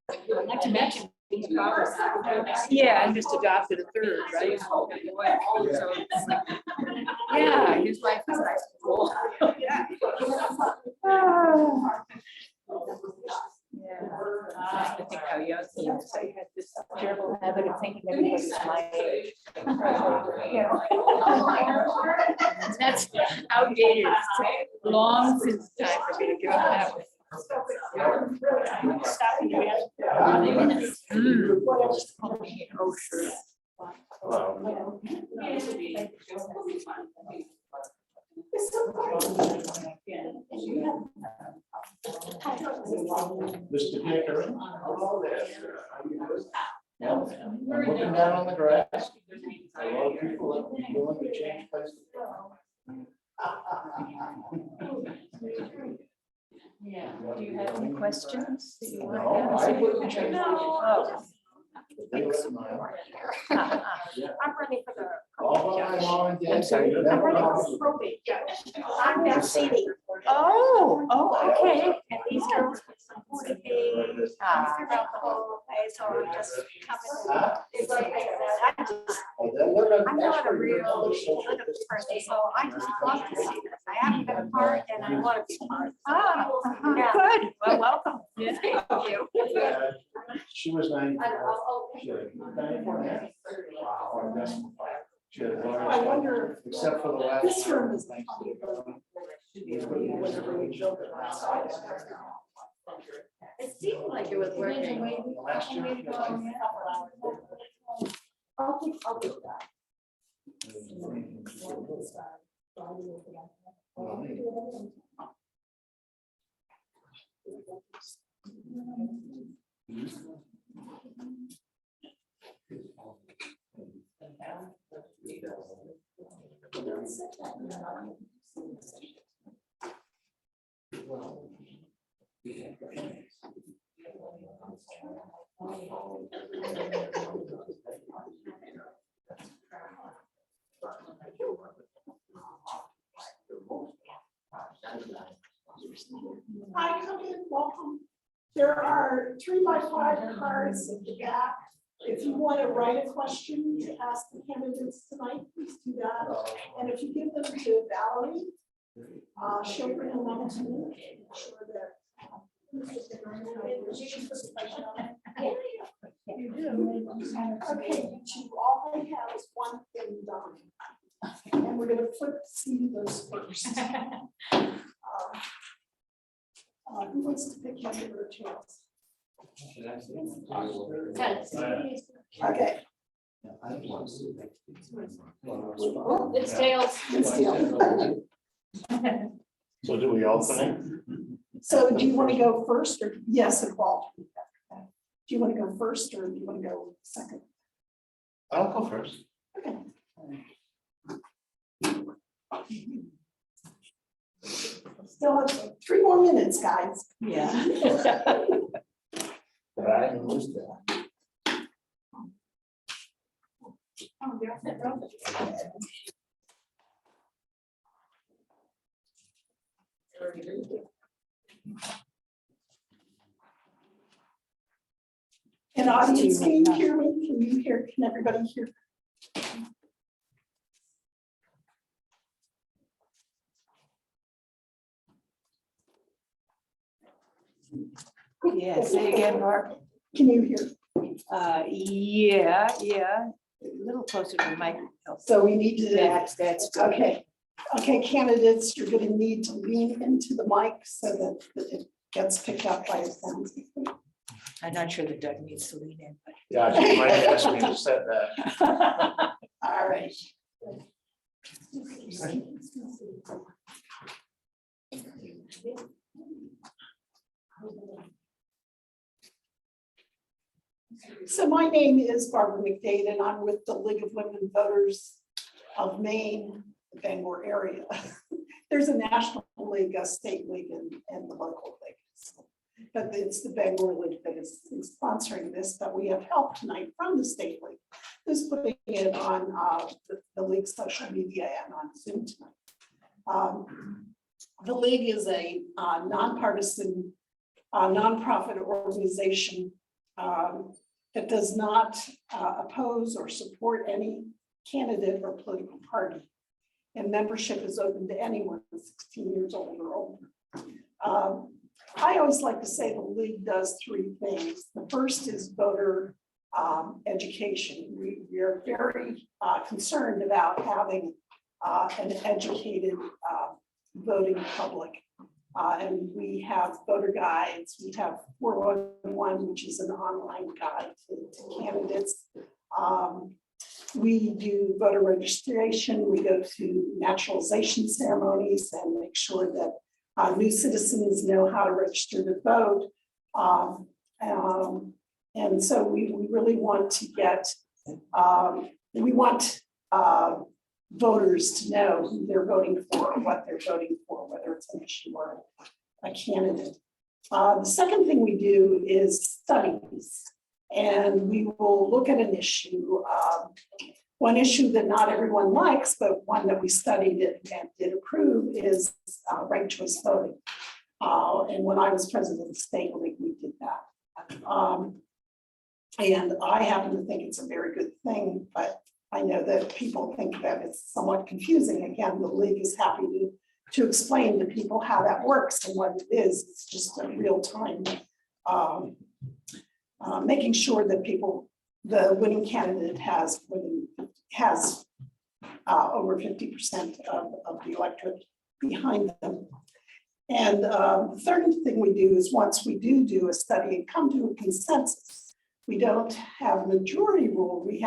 Not to mention these powers. Yeah, and just adopted a third, right? So it's like, yeah, his life is like cool. Yeah. I think how young he is. I had this terrible habit of thinking everybody's my age. That's outdated. It's long since time for me to give up that one. Oh, sure. Mr. Baker. I'm looking down on the grass. A lot of people are willing to change places. Yeah. Do you have any questions that you want No, to I ask? wouldn't change. Oh. I'm ready for the. All by mom and dad. I'm sorry. You I'm never ready know. for the probate, yeah. I'm that city. Oh, okay. And these girls with some 40 days, figure out the whole way, so I'm just coming. It's like, I just, Oh, then we're gonna- I'm not a real political person, so I just love to see this. I haven't been a part and I want to be a part. Yeah. Good. Well, welcome. Thank you. Yeah, she was 94. She had 94 and a half. Wow, that's fine. She had one. I wonder- Except for the last. This room is Thanks. It seemed like it was working. Last year. I'll do that. Hi, come in, welcome. There are 3x5 cards at the back. If you want to write a question to ask the candidates tonight, please do that. And if you give them to Valerie, she'll bring them up to me. Make sure that. You do. Okay, you two, all I have is one thing done. And we're gonna flip see those first. Who wants to pick head or tails? Okay. Oh, it's tails. It's tails. So do we alternate? So do you want to go first or yes, and Paul? Do you want to go first or do you want to go second? I'll go first. Okay. Still have 3 more minutes, guys. Yeah. But I didn't lose that. Oh, you're fit, bro. And audience, can you hear me? Can you hear? Can everybody hear? Yeah, say again, Mark. Can you hear? Yeah, a little closer to the mic. So we need to. That's good. Okay. Okay, candidates, you're going to need to lean into the mic so that it gets picked up by the sound. I'm not sure that Doug needs to lean in, but. Yeah, she might ask me to set that. All right. So my name is Barbara McDade and I'm with the League of Women Voters of Maine, the Bangor area. There's a national league, a state league, and the local league. But it's the Bangor League that is sponsoring this, but we have help tonight from the state league, who's putting it on the league's social media and on Zoom tonight. The league is a nonpartisan nonprofit organization that does not oppose or support any candidate or political party. And membership is open to anyone 16 years old or older. I always like to say the league does three things. The first is voter education. We are very concerned about having an educated voting public. And we have voter guides. We have 411, which is an online guide to candidates. We do voter registration. We go to naturalization ceremonies and make sure that new citizens know how to register to vote. And so we really want to get, we want voters to know who they're voting for, what they're voting for, whether it's an issue or a candidate. The second thing we do is studies, and we will look at an issue. One issue that not everyone likes, but one that we studied and did approve is ranked choice voting. And when I was president of the state league, we did that. And I happen to think it's a very good thing, but I know that people think that it's somewhat confusing. Again, the league is happy to explain to people how that works and what it is. It's just a real time making sure that the winning candidate has over 50% of the electorate behind them. And the third thing we do is once we do a study and come to a consensus, we don't have a majority rule. We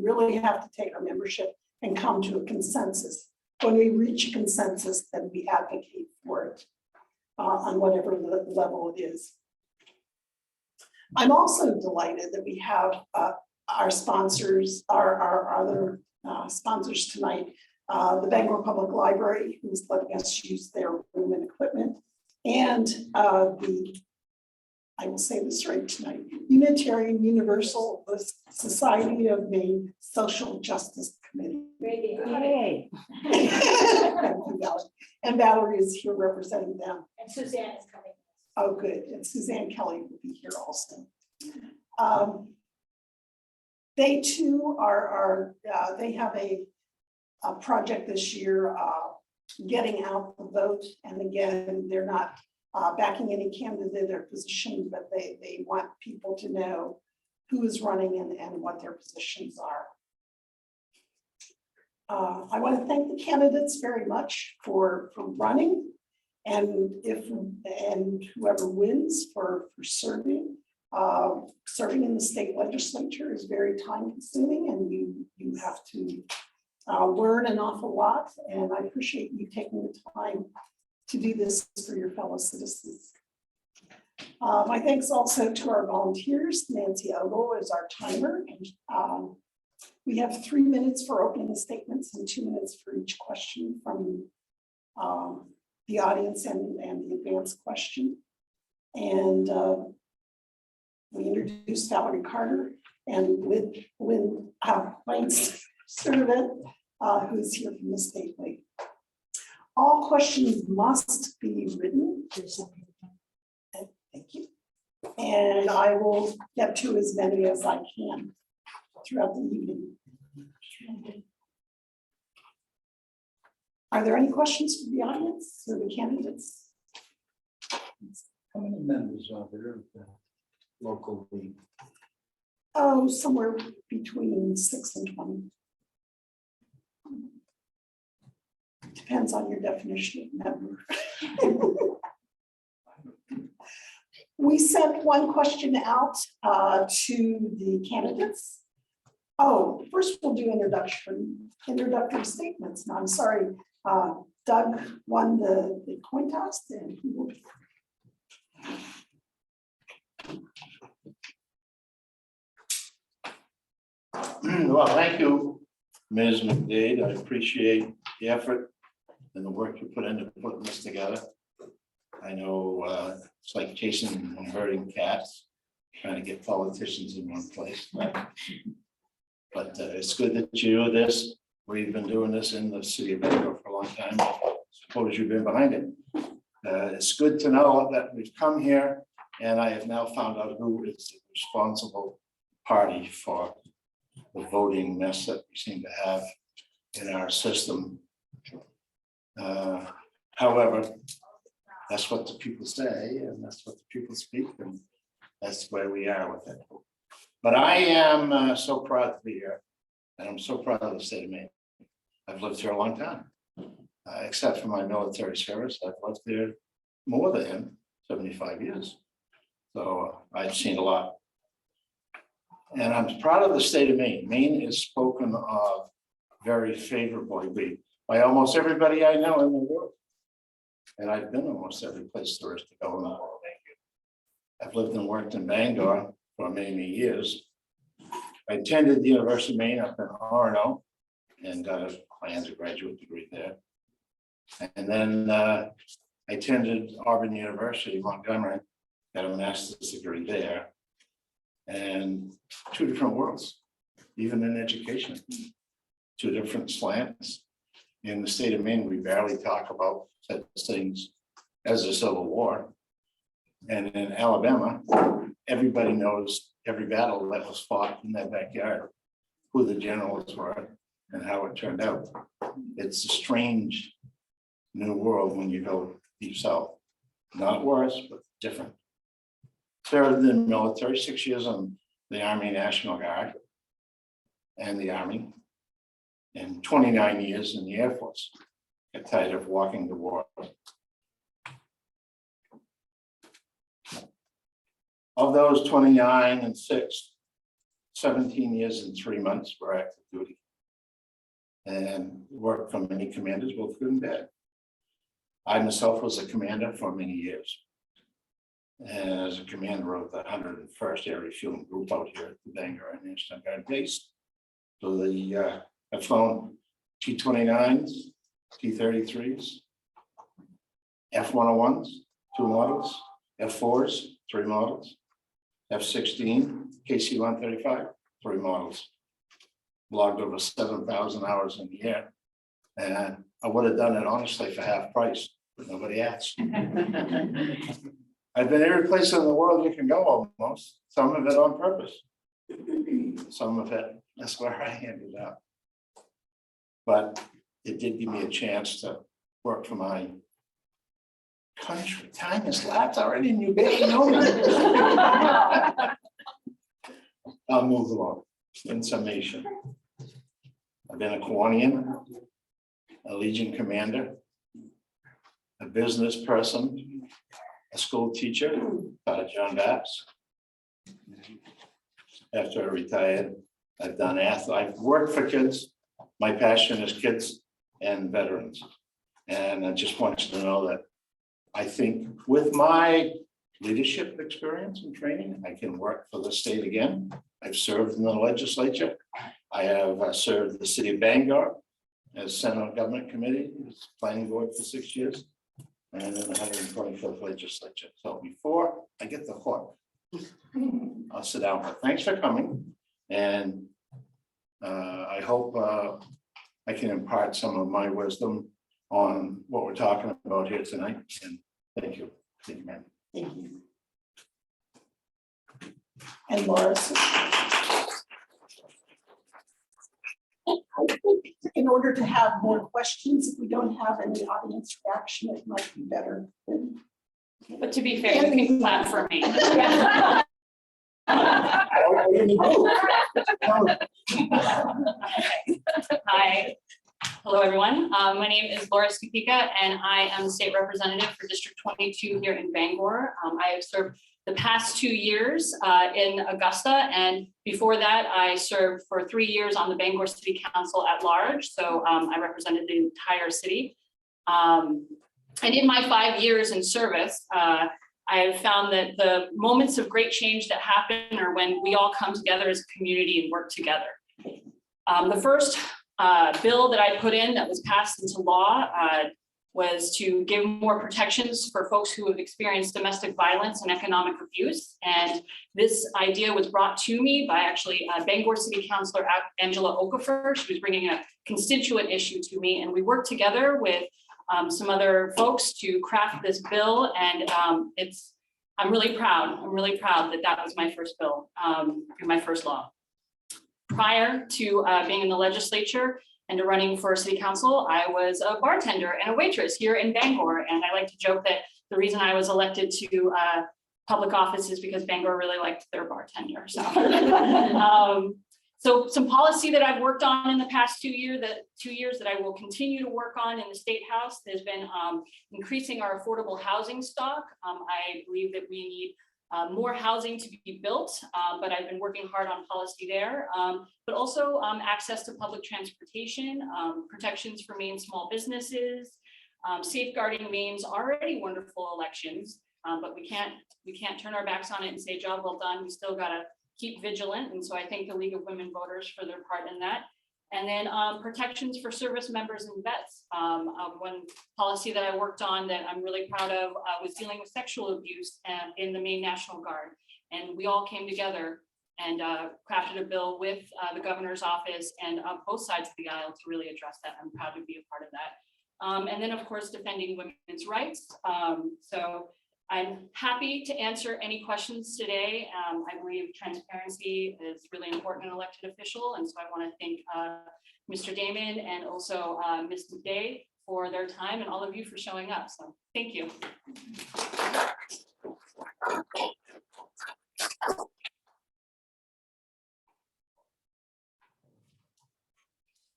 really have to take our membership and come to a consensus. When we reach a consensus, then we advocate for it on whatever level it is. I'm also delighted that we have our sponsors, our other sponsors tonight, the Bangor Public Library, who's letting us use their room and equipment, and I will say this right tonight, Unitarian Universal Society of Maine Social Justice Committee. Yay. And Valerie is here representing them. And Suzanne is coming. Oh, good. And Suzanne Kelly will be here also. They too they have a project this year, getting out the vote. And again, they're not backing any candidate or position, but they want people to know who is running and what their positions are. I want to thank the candidates very much for running, and whoever wins for serving. Serving in the state legislature is very time consuming, and you have to learn an awful lot. And I appreciate you taking the time to do this for your fellow citizens. My thanks also to our volunteers. Nancy Ogle is our timer. And, we have 3 minutes for opening statements and 2 minutes for each question from the audience and the advanced question. And we introduced Valerie Carter and Wayne Servant, who's here from the state league. All questions must be written. Thank you. And I will get to as many as I can throughout the evening. Are there any questions from the audience or the candidates? How many members are there of the local league? Oh, somewhere between 6 and 20. Depends on your definition of member. We sent one question out to the candidates. Oh, first we'll do introductory statements. No, I'm sorry. Doug won the coin toss, and he will be. Well, thank you, Ms. McDade. I appreciate the effort and the work you put into putting this together. I know it's like chasing and herding cats, trying to get politicians in one place. But it's good that you do this. We've been doing this in the city of Bangor for a long time. I suppose you've been behind it. It's good to know that we've come here, and I have now found out who is responsible party for the voting mess that we seem to have in our system. However, that's what the people say, and that's what the people speak, and that's where we are with it. But I am so proud to be here, and I'm so proud of the state of Maine. I've lived here a long time, except for my military service. I've lived there more than 75 years. So I've seen a lot. And I'm proud of the state of Maine. Maine is spoken of very favorably by almost everybody I know in the world. And I've been almost every place there is to go in the world. I've lived and worked in Bangor for many years. I attended the University of Maine up in Orono and got my undergraduate degree there. And then I attended Auburn University, Montgomery, got a master's degree there. And two different worlds, even in education, two different slants. In the state of Maine, we barely talk about such things as a civil war. And in Alabama, everybody knows every battle that was fought in that backyard, who the generals were and how it turned out. It's a strange new world when you go deep south. Not worse, but different. Served in the military, 6 years in the Army National Guard and the Army, and 29 years in the Air Force. Got tired of walking to war. Of those 29 and 6, 17 years and 3 months were active duty. And worked for many commanders, both good and bad. I myself was a commander for many years. And as a commander of the 101st Air Refueling Group out here at the Bangor National Guard base. So I've flown T-29s, T-33s, F-101s, 2 models, F-4s, 3 models, F-16, KC-135, 3 models. Logged over 7,000 hours in the air. And I would have done it honestly for half price, but nobody asked. I've been every place in the world you can go almost, some of it on purpose. Some of it, that's where I ended up. But it did give me a chance to work for my country. Time has lapsed already and you barely know me. I'll move along. In summation, I've been a Kiwanian, a Legion commander, a business person, a school teacher, taught at John Baptist. After I retired, I've worked for kids. My passion is kids and veterans. And I just want you to know that I think with my leadership experience and training, I can work for the state again. I've served in the legislature. I have served the city of Bangor as Senate Government Committee, as planning board for 6 years, and in the 125th legislature. So before I get the hook, I'll sit down. But thanks for coming. And I hope I can impart some of my wisdom on what we're talking about here tonight. And thank you. Thank you, ma'am. Thank you. And Laura. I think in order to have more questions, if we don't have any audience reaction, it might be better. But to be fair, you can clap for me. Hi. Hello, everyone. My name is Laura Skupika, and I am the state representative for District 22 here in Bangor. I have served the past 2 years in Augusta, and before that, I served for 3 years on the Bangor City Council at large. So I represented the entire city. And in my 5 years in service, I have found that the moments of great change that happen are when we all come together as a community and work together. The first bill that I put in that was passed into law was to give more protections for folks who have experienced domestic violence and economic abuse. And this idea was brought to me by actually Bangor City Councilor Angela Okafor. She was bringing a constituent issue to me, and we worked together with some other folks to craft this bill. And it's I'm really proud. I'm really proud that that was my first bill, my first law. Prior to being in the legislature and to running for city council, I was a bartender and a waitress here in Bangor. And I like to joke that the reason I was elected to public office is because Bangor really liked their bartender. So, so some policy that I've worked on in the past 2 years that I will continue to work on in the State House has been increasing our affordable housing stock. I believe that we need more housing to be built, but I've been working hard on policy there, but also access to public transportation, protections for Maine small businesses, safeguarding Maine's already wonderful elections, but we can't turn our backs on it and say job well done. We still gotta keep vigilant, and so I thank the League of Women Voters for their part in that. And then protections for service members and vets. One policy that I worked on that I'm really proud of was dealing with sexual abuse in the Maine National Guard. And we all came together and crafted a bill with the governor's office and both sides of the aisle to really address that. I'm proud to be a part of that. And then of course, defending women's rights. So I'm happy to answer any questions today. I believe transparency is really important in an elected official. And so I want to thank Mr. Damon and also Ms. McDade for their time and all of you for showing up. So thank you.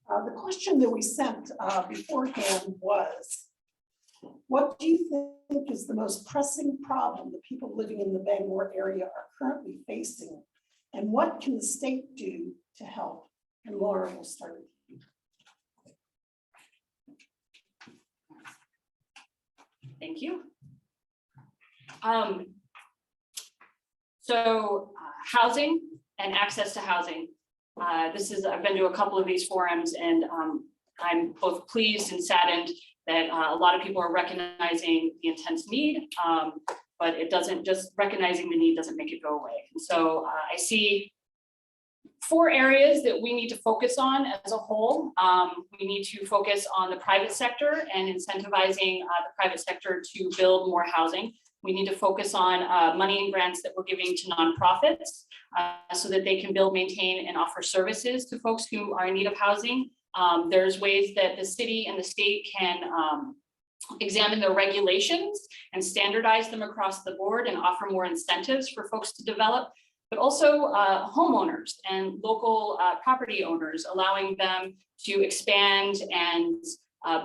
The question that we sent beforehand was, what do you think is the most pressing problem that people living in the Bangor area are currently facing? And what can the state do to help? And Laura will start. Thank you. Housing and access to housing. I've been to a couple of these forums, and I'm both pleased and saddened that a lot of people are recognizing the intense need, but it doesn't, just recognizing the need doesn't make it go away. And so I see 4 areas that we need to focus on as a whole. We need to focus on the private sector and incentivizing the private sector to build more housing. We need to focus on money and grants that we're giving to nonprofits so that they can build, maintain, and offer services to folks who are in need of housing. There's ways that the city and the state can examine their regulations and standardize them across the board and offer more incentives for folks to develop, but also homeowners and local property owners, allowing them to expand and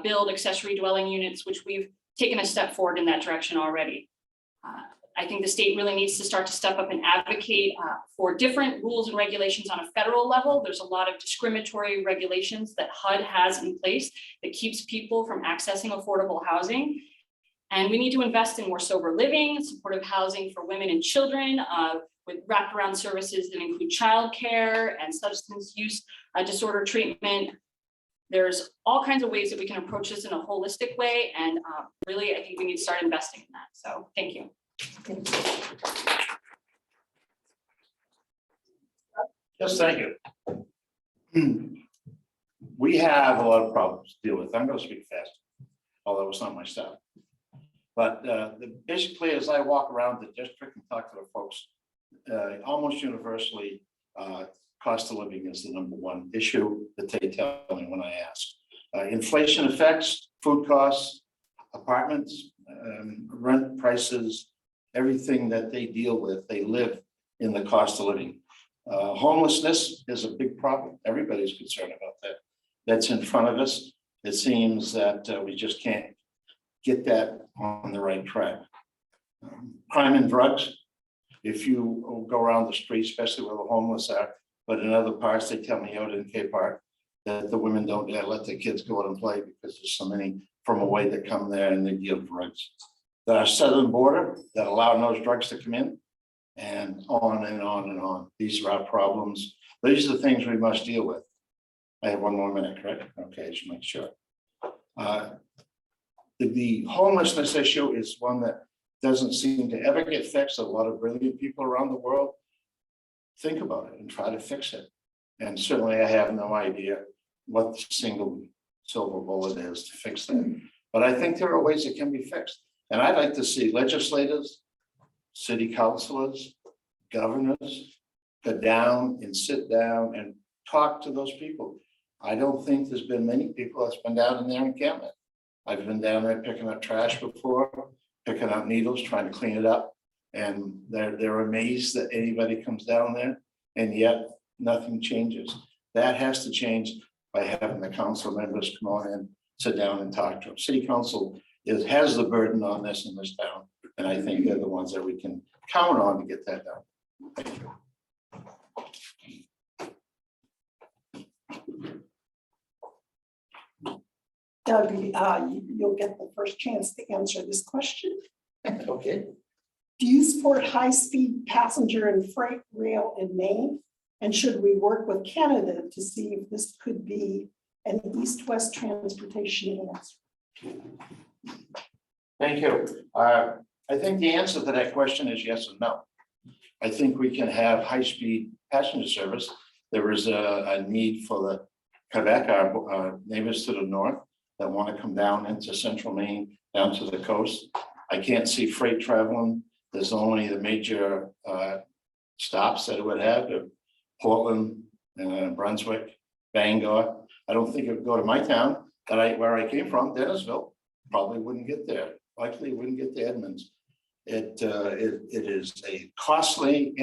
build accessory dwelling units, which we've taken a step forward in that direction already. I think the state really needs to start to step up and advocate for different rules and regulations on a federal level. There's a lot of discriminatory regulations that HUD has in place that keeps people from accessing affordable housing. And we need to invest in more sober living, supportive housing for women and children with wraparound services that include childcare and substance use disorder treatment. There's all kinds of ways that we can approach this in a holistic way. And really, I think we need to start investing in that. So thank you. Yes, thank you. We have a lot of problems to deal with. I'm going to speak fast, although it's not my style. But basically, as I walk around the district and talk to the folks, almost universally, cost of living is the #1 issue that they tell me when I ask. Inflation effects, food costs, apartments, rent prices, everything that they deal with, they live in the cost of living. Homelessness is a big problem. Everybody's concerned about that. That's in front of us. It seems that we just can't get that on the right track. Crime and drugs. If you go around the street, especially where the homeless are, but in other parts, they tell me out in K Park that the women don't let their kids go out and play because there's so many from away that come there and they deal drugs. The southern border that allow those drugs to come in, and on and on and on. These are our problems. These are the things we must deal with. I have 1 more minute, correct? Okay, just make sure. The homelessness issue is one that doesn't seem to ever get fixed. A lot of brilliant people around the world think about it and try to fix it. And certainly I have no idea what the single silver bullet is to fix that. But I think there are ways it can be fixed. And I'd like to see legislators, city councilors, governors, go down and sit down and talk to those people. I don't think there's been many people that's been down in their encampment. I've been down there picking up trash before, picking up needles, trying to clean it up. And they're amazed that anybody comes down there, and yet nothing changes. That has to change by having the council members come on and sit down and talk to them. City council has the burden on this in this town, and I think they're the ones that we can count on to get that done. Thank you. Doug, you'll get the first chance to answer this question. Okay. Do you support high-speed passenger and freight rail in Maine? And should we work with Canada to see if this could be an east-west transportation answer? Thank you. I think the answer to that question is yes and no. I think we can have high-speed passenger service. There is a need for the Quebec, our neighbors to the north, that want to come down into central Maine, down to the coast. I can't see freight traveling. There's only the major stops that it would have, Portland, Brunswick, Bangor. I don't think it would go to my town where I came from, Dennisville. Probably wouldn't get there. Likely wouldn't get to Edmonds. It is a costly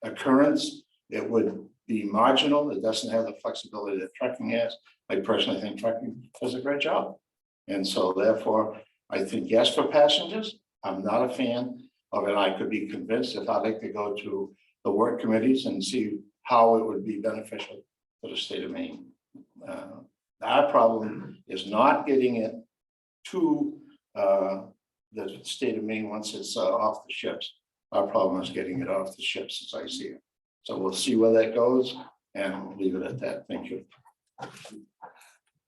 occurrence. It would be marginal. It doesn't have the flexibility that trucking has. I personally think trucking does a great job. And so therefore, I think yes for passengers. I'm not a fan of it. I could be convinced if I'd like to go to the work committees and see how it would be beneficial for the state of Maine. Our problem is not getting it to the state of Maine once it's off the ships. Our problem is getting it off the ships as I see it. So we'll see where that goes, and we'll leave it at that. Thank you.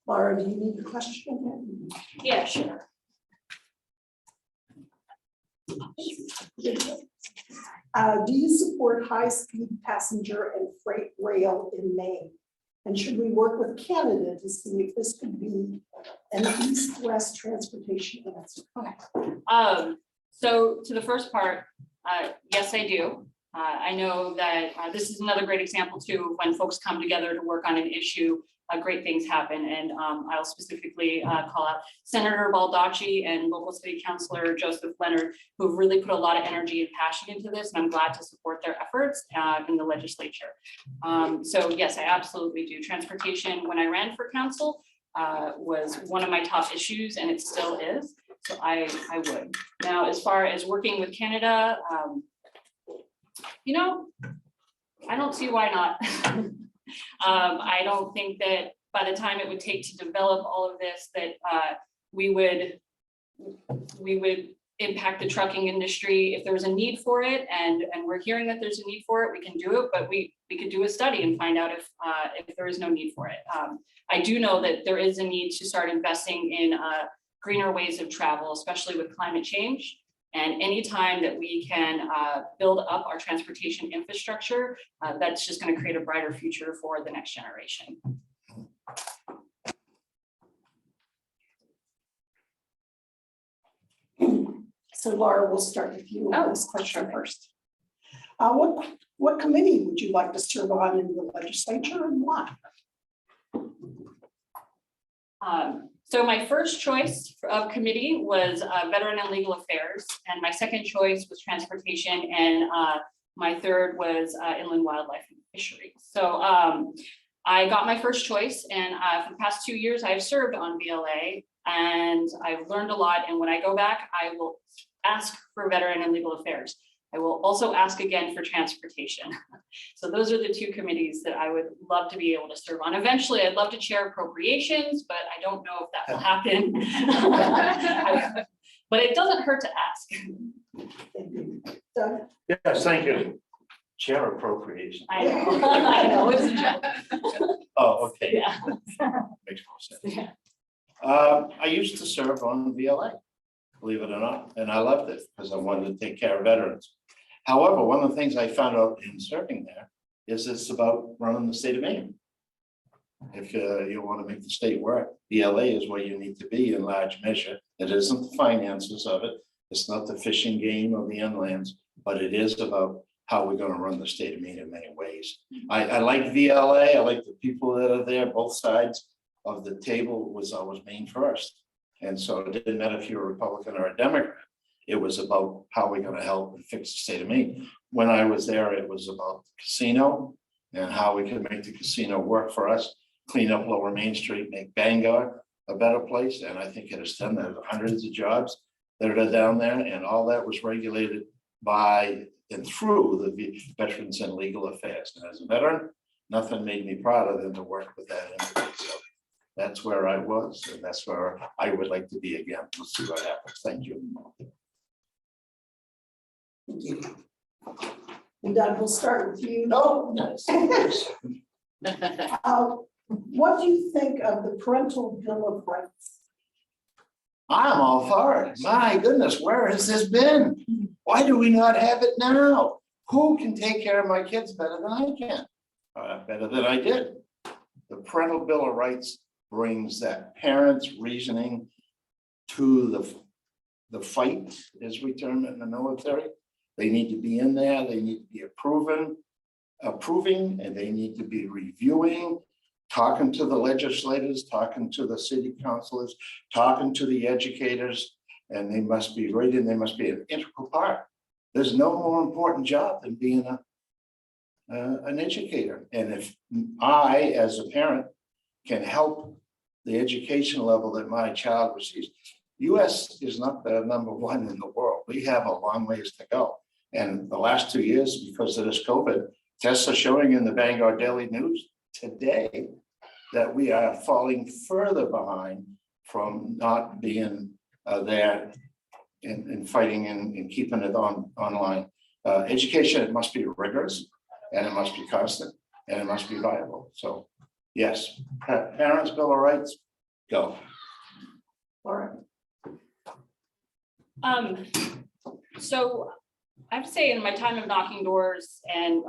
Laura, do you need the question? Yeah, sure. Do you support high-speed passenger and freight rail in Maine? And should we work with Canada to see if this could be an east-west transportation answer? So to the first part, yes, I do. I know that this is another great example too, when folks come together to work on an issue, great things happen. And I'll specifically call out Senator Baldacci and local city councilor Joseph Leonard, who've really put a lot of energy and passion into this. And I'm glad to support their efforts in the legislature. So yes, I absolutely do. Transportation, when I ran for council, was one of my top issues, and it still is. So I would. Now, as far as working with Canada, I don't see why not. I don't think that by the time it would take to develop all of this, that we would impact the trucking industry. If there was a need for it, and we're hearing that there's a need for it, we can do it, but we could do a study and find out if there is no need for it. I do know that there is a need to start investing in greener ways of travel, especially with climate change. And anytime that we can build up our transportation infrastructure, that's just going to create a brighter future for the next generation. So Laura, we'll start with you on this question first. What committee would you like to serve on in the legislature, and why? So my first choice of committee was Veteran and Legal Affairs, and my second choice was Transportation, and my third was Inland Wildlife and Fisheries. So I got my first choice, and for the past 2 years, I've served on VLA, and I've learned a lot. And when I go back, I will ask for Veteran and Legal Affairs. I will also ask again for Transportation. So those are the two committees that I would love to be able to serve on. Eventually, I'd love to chair Appropriations, but I don't know if that will happen. But it doesn't hurt to ask. Doug? Yes, thank you. Chair Appropriation. I know, I know, it's a joke. Oh, okay. Yeah. Makes more sense. Yeah. I used to serve on VLA, believe it or not, and I loved it because I wanted to take care of veterans. However, one of the things I found out in serving there is it's about running the state of Maine. If you want to make the state work, VLA is where you need to be in large measure. It isn't the finances of it. It's not the fishing game of the inlands, but it is about how we're gonna run the state of Maine in many ways. I like VLA, I like the people that are there, both sides of the table was always Maine first. And so it didn't matter if you're a Republican or a Democrat, it was about how we're gonna help and fix the state of Maine. When I was there, it was about the casino and how we could make the casino work for us, clean up Lower Main Street, make Bangor a better place. And I think it has done that, hundreds of jobs that are down there, and all that was regulated by and through the Veterans and Legal Affairs. And as a veteran, nothing made me prouder than to work with that entity. So that's where I was, and that's where I would like to be again. We'll see what happens. Thank you. Thank you. And Doug, we'll start with you. No, nice. What do you think of the parental bill of rights? I'm all for it. My goodness, where has this been? Why do we not have it now? Who can take care of my kids better than I can? Better than I did. The parental bill of rights brings that parents' reasoning to the fight, as we term it in the military. They need to be in there. They need to be approving, and they need to be reviewing, talking to the legislators, talking to the city councilors, talking to the educators, and they must be ready, and they must be an integral part. There's no more important job than being an educator. And if I, as a parent, can help the education level that my child receives, US is not the #1 in the world. We have a long ways to go. And the last 2 years, because of this COVID, tests are showing in the Bangor Daily News today that we are falling further behind from not being there and fighting and keeping it online. Education, it must be rigorous, and it must be constant, and it must be viable. So yes, parents' bill of rights, go. All right. So I have to say, in my time of knocking doors and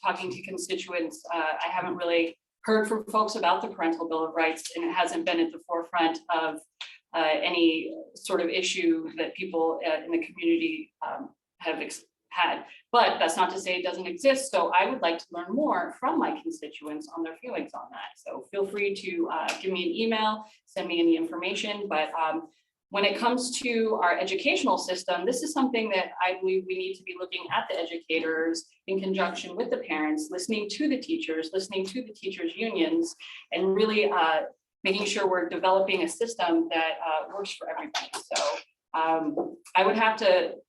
talking to constituents, I haven't really heard from folks about the parental bill of rights, and it hasn't been at the forefront of any sort of issue that people in the community have had. But that's not to say it doesn't exist. So I would like to learn more from my constituents on their feelings on that. So feel free to give me an email, send me any information. But when it comes to our educational system, this is something that I believe we need to be looking at the educators in conjunction with the parents, listening to the teachers, listening to the teachers' unions, and really making sure we're developing a system that works for everybody. So I would have to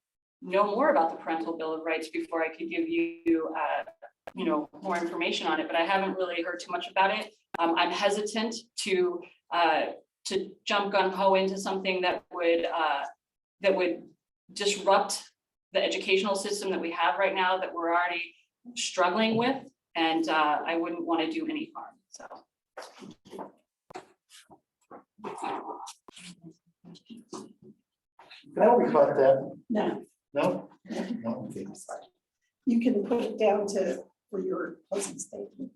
know more about the parental bill of rights before I could give you, more information on it. But I haven't really heard too much about it. I'm hesitant to jump gung ho into something that would disrupt the educational system that we have right now that we're already struggling with, and I wouldn't want to do any harm. So. Can we cut that? No, No? No, okay. I'm sorry. You can put it down for your closing statement.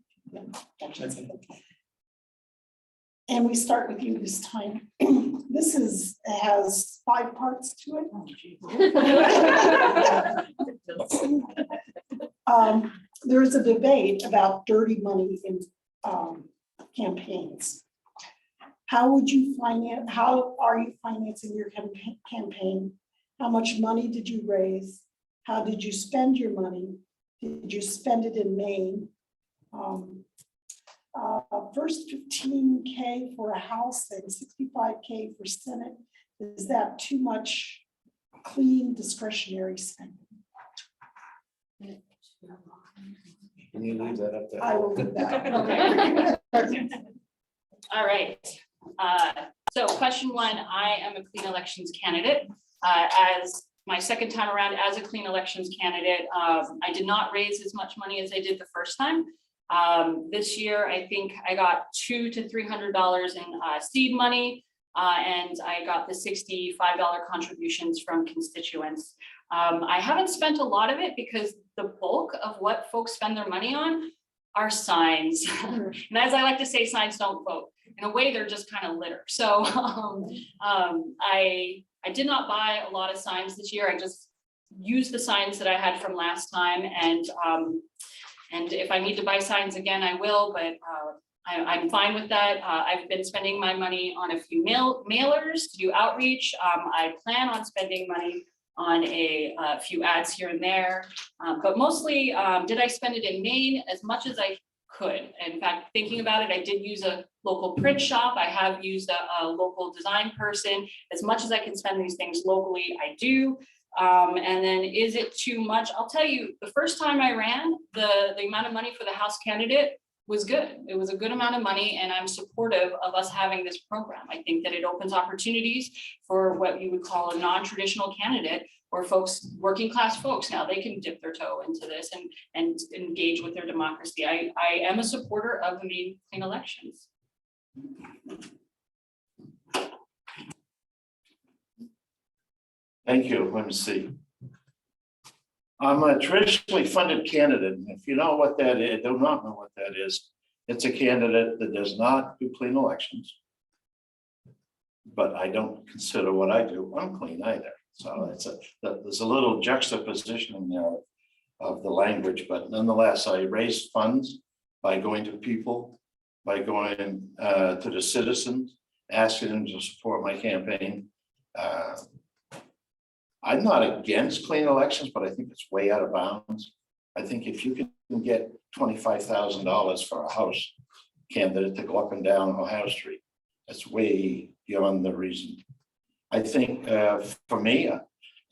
And we start with you this time. This has 5 parts to it. There is a debate about dirty money in campaigns. How would you finance? How are you financing your campaign? How much money did you raise? How did you spend your money? Did you spend it in Maine? First $15K for a House and $65K for Senate. Is that too much clean discretionary spending? Can you leave that up there? I will do that. All right. So question 1, I am a clean elections candidate. As my second time around as a clean elections candidate, I did not raise as much money as I did the first time. This year, I think I got $200 to $300 in seed money, and I got the $65 contributions from constituents. I haven't spent a lot of it because the bulk of what folks spend their money on are signs. And as I like to say, signs don't vote. In a way, they're just kind of litter. So I I did not buy a lot of signs this year. I just used the signs that I had from last time, and if I need to buy signs again, I will, but I'm fine with that. I've been spending my money on a few mailers to do outreach. I plan on spending money on a few ads here and there, but mostly, did I spend it in Maine as much as I could? In fact, thinking about it, I did use a local print shop. I have used a local design person. As much as I can spend these things locally, I do. And then is it too much? I'll tell you, the first time I ran, the amount of money for the House candidate was good. It was a good amount of money, and I'm supportive of us having this program. I think that it opens opportunities for what you would call a non-traditional candidate, or folks, working class folks. Now they can dip their toe into this and engage with their democracy. I am a supporter of the Maine clean elections. Thank you. Let me see. I'm a traditionally funded candidate. And if you know what that is, do not know what that is, it's a candidate that does not do clean elections. But I don't consider what I do unclean either. So there's a little juxtaposition in there of the language, but nonetheless, I raise funds by going to people, by going to the citizens, asking them to support my campaign. I'm not against clean elections, but I think it's way out of bounds. I think if you can get $25,000 for a House candidate to go up and down Ohio Street, that's way beyond the reason. I think for me,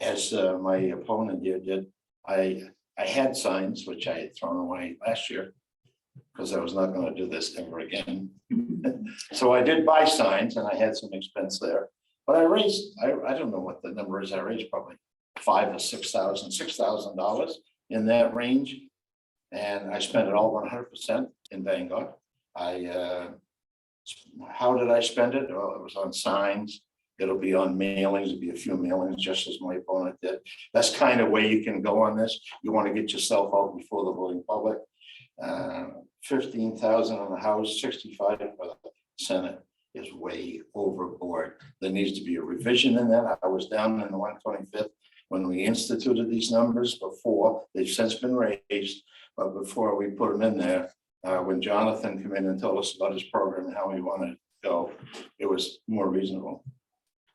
as my opponent here did, I had signs which I had thrown away last year because I was not going to do this ever again. So I did buy signs, and I had some expense there. But I raised, I don't know what the number is. I raised probably $5,000 to $6,000 in that range, and I spent it all 100% in Bangor. How did I spend it? Well, it was on signs. It'll be on mailings. It'll be a few mailings, just as my opponent did. That's kind of where you can go on this. You want to get yourself out before the voting public. 15,000 on the House, 65 for the Senate is way overboard. There needs to be a revision in that. I was down in the 125th when we instituted these numbers before. They've since been raised, but before we put them in there, when Jonathan came in and told us about his program and how he wanted to go, it was more reasonable.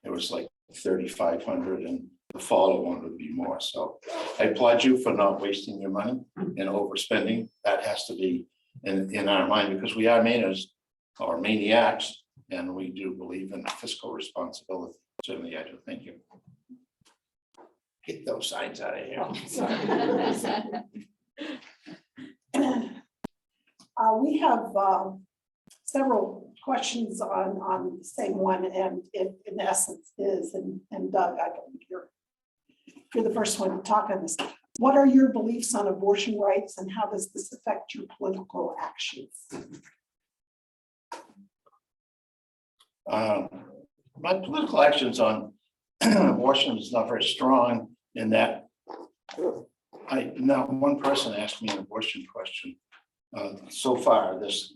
It was like 3,500, and the follow one would be more. So I applaud you for not wasting your money and overspending. That has to be in our mind, because we are Mainers or maniacs, and we do believe in fiscal responsibility. Certainly I do. Thank you. Get those signs out of here. We have several questions on the same one, and it in essence is, and Doug, I believe you're the first one to talk on this. What are your beliefs on abortion rights, and how does this affect your political actions? My political actions on abortion is not very strong in that not one person asked me an abortion question so far this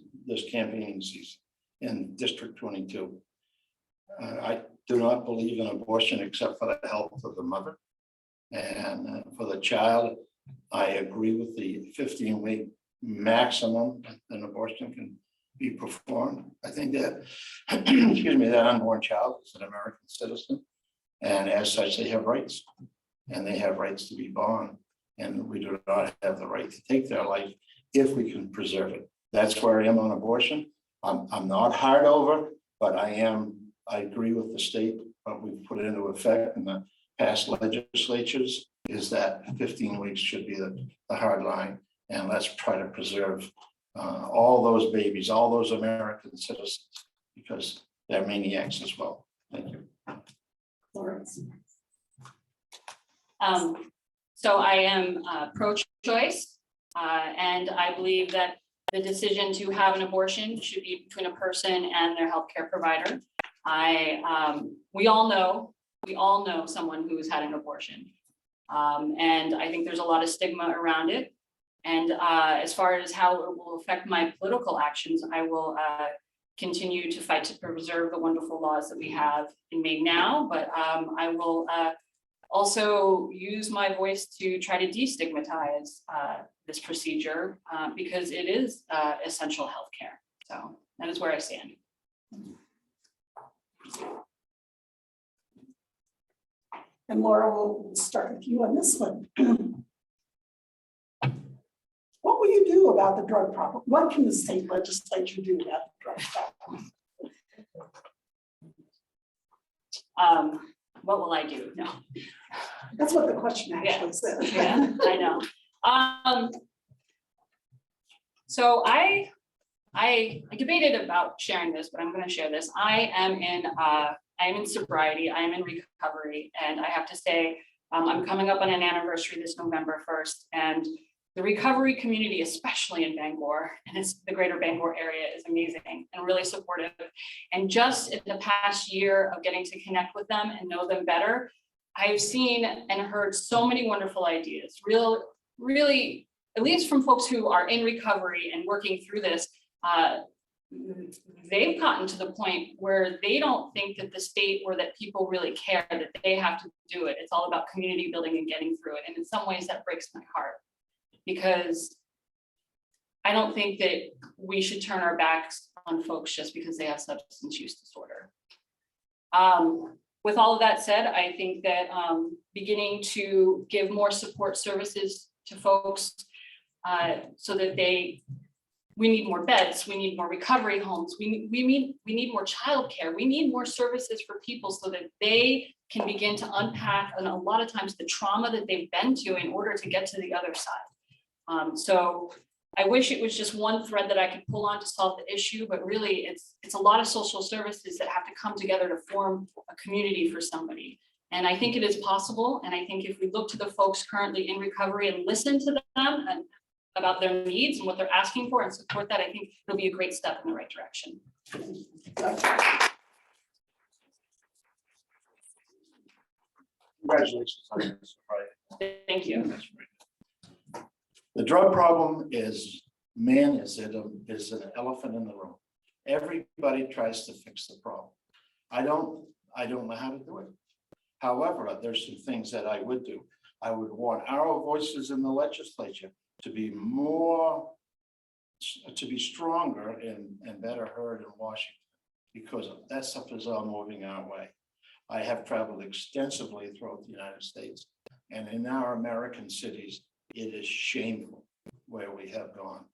campaign season in District 22. I do not believe in abortion except for the health of the mother and for the child. I agree with the 15-week maximum an abortion can be performed. I think that, excuse me, that unborn child is an American citizen, and as such, they have rights, and they have rights to be born, and we do not have the right to take their life if we can preserve it. That's where I am on abortion. I'm not hard over, but I agree with the state, what we've put into effect in the past legislatures is that 15 weeks should be the hard line, and let's try to preserve all those babies, all those American citizens, because they're maniacs as well. Thank you. Lawrence. So I am pro-choice, and I believe that the decision to have an abortion should be between a person and their healthcare provider. We all know someone who's had an abortion, and I think there's a lot of stigma around it. And as far as how it will affect my political actions, I will continue to fight to preserve the wonderful laws that we have in Maine now, but I will also use my voice to try to destigmatize this procedure because it is essential healthcare. So that is where I stand. And Laura, we'll start with you on this one. What will you do about the drug problem? What can the state legislature do about the drug problem? What will I do? No. That's what the question actually said. Yeah, I know. So I debated about sharing this, but I'm going to share this. I am in sobriety. I am in recovery, and I have to say, I'm coming up on an anniversary this November 1st, and the recovery community, especially in Bangor, and it's the greater Bangor area, is amazing and really supportive. And just in the past year of getting to connect with them and know them better, I've seen and heard so many wonderful ideas, really, at least from folks who are in recovery and working through this. They've gotten to the point where they don't think that the state or that people really care that they have to do it. It's all about community building and getting through it. And in some ways that breaks my heart, because I don't think that we should turn our backs on folks just because they have substance use disorder. With all of that said, I think that beginning to give more support services to folks so that we need more beds, we need more recovery homes, we need more childcare, we need more services for people so that they can begin to unpack, and a lot of times, the trauma that they've been to in order to get to the other side. So I wish it was just one thread that I could pull on to solve the issue, but really it's a lot of social services that have to come together to form a community for somebody. And I think it is possible. And I think if we look to the folks currently in recovery and listen to them and about their needs and what they're asking for and support that, I think it'll be a great step in the right direction. Congratulations on this, right? Thank you. That's right. The drug problem is, man, is an elephant in the room. Everybody tries to fix the problem. I don't know how to do it. However, there's some things that I would do. I would want our voices in the legislature to be stronger and better heard in Washington, because that stuff is all moving our way. I have traveled extensively throughout the United States, and in our American cities, it is shameful where we have gone.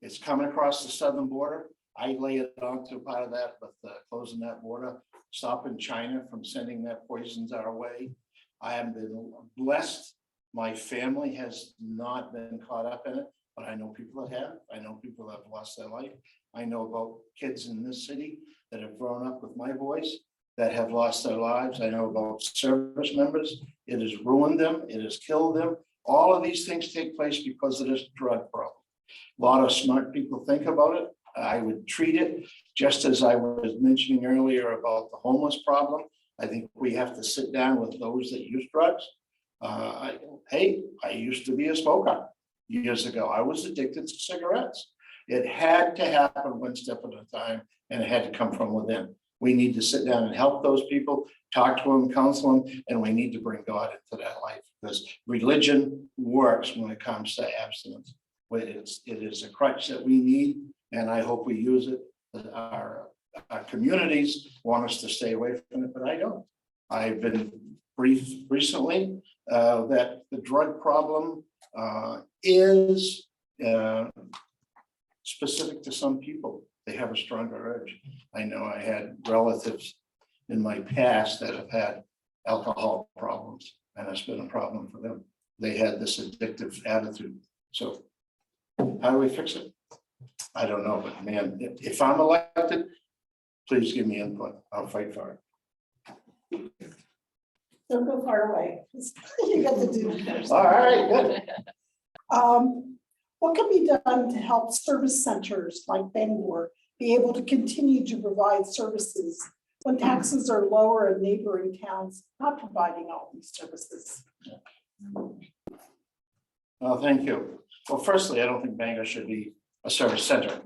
It's coming across the southern border. I lay it on to part of that with closing that border, stopping China from sending that poisons our way. I have been blessed. My family has not been caught up in it, but I know people that have. I know people that have lost their life. I know about kids in this city that have grown up with my voice that have lost their lives. I know about service members. It has ruined them. It has killed them. All of these things take place because of this drug problem. A lot of smart people think about it. I would treat it just as I was mentioning earlier about the homeless problem. I think we have to sit down with those that use drugs. I used to be a smoker years ago. I was addicted to cigarettes. It had to happen one step at a time, and it had to come from within. We need to sit down and help those people, talk to them, counsel them, and we need to bring God into that life, because religion works when it comes to abstinence. It is a crutch that we need, and I hope we use it. Our communities want us to stay away from it, but I don't. I've been briefed recently that the drug problem is specific to some people. They have a stronger urge. I know I had relatives in my past that have had alcohol problems, and it's been a problem for them. They had this addictive attitude. So how do we fix it? I don't know, but man, if I'm elected, please give me input. I'll fight for it. Don't go far away. You got to do it. All right, good. What can be done to help service centers like Bangor be able to continue to provide services when taxes are lower in neighboring towns not providing all these services? Well, thank you. Well, firstly, I don't think Bangor should be a service center.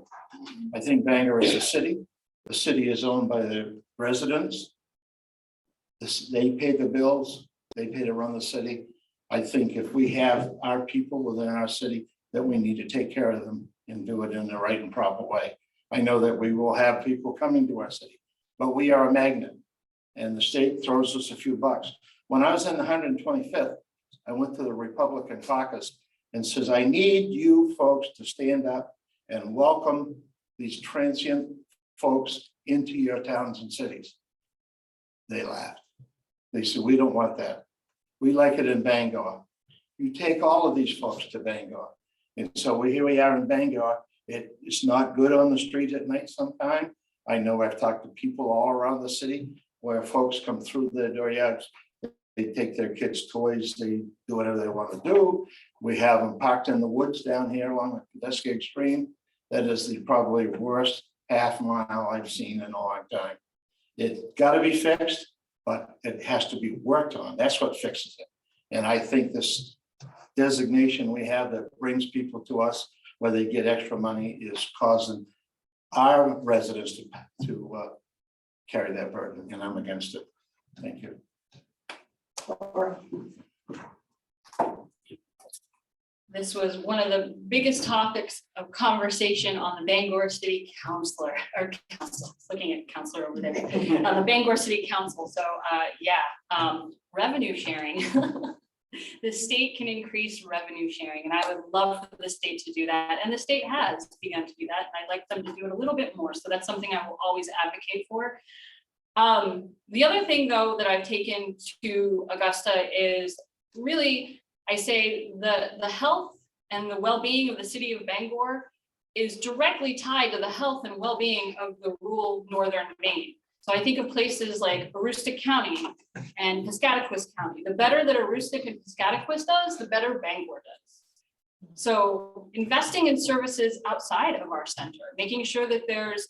I think Bangor is a city. The city is owned by the residents. They pay the bills, they pay to run the city. I think if we have our people within our city, that we need to take care of them and do it in the right and proper way. I know that we will have people coming to our city, but we are a magnet and the state throws us a few bucks. When I was in the 125th, I went to the Republican caucus and says, I need you folks to stand up and welcome these transient folks into your towns and cities. They laughed. They said, we don't want that. We like it in Bangor. You take all of these folks to Bangor. And so here we are in Bangor. It's not good on the street at night sometime. I know I've talked to people all around the city where folks come through their dooryards. They take their kids' toys, they do whatever they want to do. We have them parked in the woods down here along the Cascade Stream. That is the probably worst half mile I've seen in a long time. It's got to be fixed, but it has to be worked on. That's what fixes it. And I think this designation we have that brings people to us where they get extra money is causing our residents to carry that burden, and I'm against it. Thank you. This was one of the biggest topics of conversation on the Bangor City Councilor, or council, looking at councilor over there, on the Bangor City Council. So revenue sharing. The state can increase revenue sharing, and I would love for the state to do that. And the state has begun to do that, and I'd like them to do it a little bit more. So that's something I will always advocate for. The other thing, though, that I've taken to Augusta is really, I say the health and the well-being of the city of Bangor is directly tied to the health and well-being of the rural northern Maine. So I think of places like Aroostook County and Piscataquis County. The better that Aroostook and Piscataquis does, the better Bangor does. So investing in services outside of our center, making sure that there's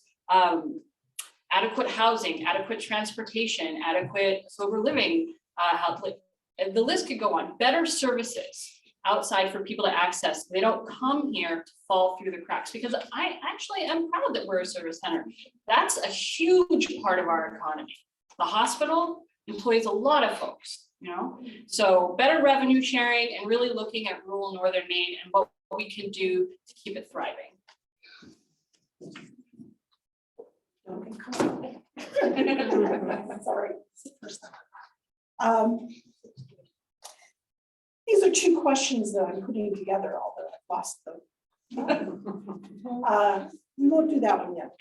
adequate housing, adequate transportation, adequate sober living, the list could go on. Better services outside for people to access. They don't come here to fall through the cracks, because I actually am proud that we're a service center. That's a huge part of our economy. The hospital employs a lot of folks, you know? So better revenue sharing and really looking at rural northern Maine and what we can do to keep it thriving. Sorry. These are two questions that I'm putting together, although I've lost them. We won't do that one yet.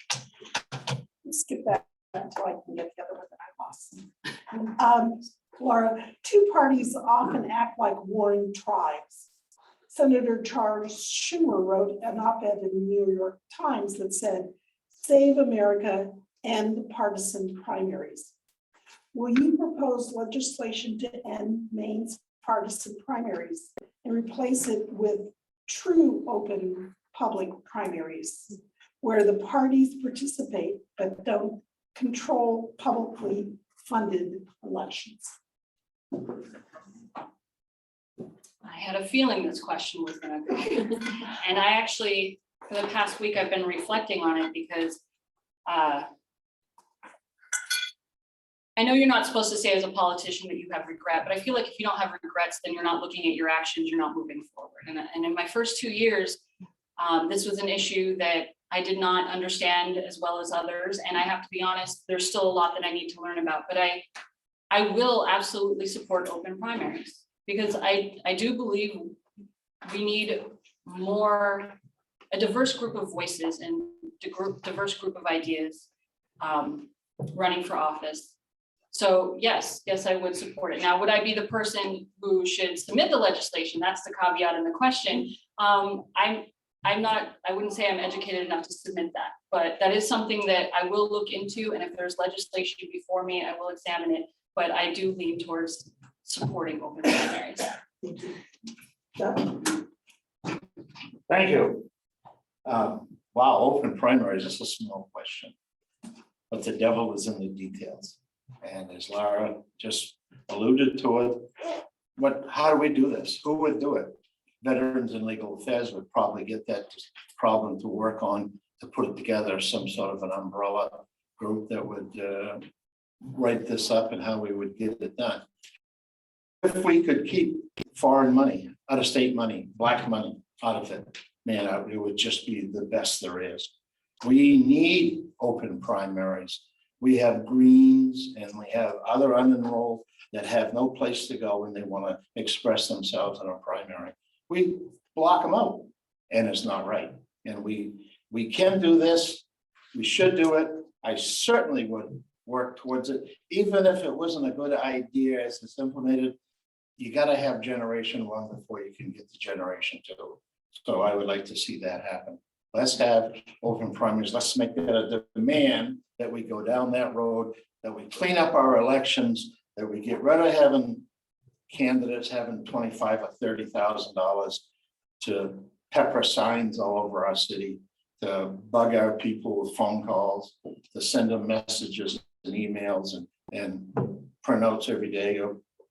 Let's skip that until I can get the other one that I lost. Laura, two parties often act like warring tribes. Senator Charles Schumer wrote an op-ed in the New York Times that said, "Save America, end partisan primaries." Will you propose legislation to end Maine's partisan primaries and replace it with true open public primaries where the parties participate but don't control publicly funded elections? I had a feeling this question was going to come. And I actually, for the past week, I've been reflecting on it because I know you're not supposed to say as a politician that you have regret, but I feel like if you don't have regrets, then you're not looking at your actions, you're not moving forward. And in my first 2 years, this was an issue that I did not understand as well as others. And I have to be honest, there's still a lot that I need to learn about, but I will absolutely support open primaries because I do believe we need a diverse group of voices and diverse group of ideas running for office. So yes, I would support it. Now, would I be the person who should submit the legislation? That's the caveat in the question. I'm not, I wouldn't say I'm educated enough to submit that, but that is something that I will look into. And if there's legislation before me, I will examine it, but I do lean towards supporting open primaries. Thank you. Wow, open primaries is a small question, but the devil is in the details. And as Lara just alluded to it, how do we do this? Who would do it? Veterans and Legal Affairs would probably get that problem to work on, to put it together some sort of an umbrella group that would write this up and how we would get it done. If we could keep foreign money, out-of-state money, black money out of it, man, it would just be the best there is. We need open primaries. We have Greens and we have other unenrolled that have no place to go when they want to express themselves in a primary. We block them out, and it's not right. And we can do this. We should do it. I certainly would work towards it, even if it wasn't a good idea as it's implemented. You got to have generation one before you can get to generation two. So I would like to see that happen. Let's have open primaries. Let's make that a demand that we go down that road, that we clean up our elections, that we get rid of having candidates having $25,000 or $30,000 to pepper signs all over our city, to bug our people with phone calls, to send them messages and emails and printouts every day.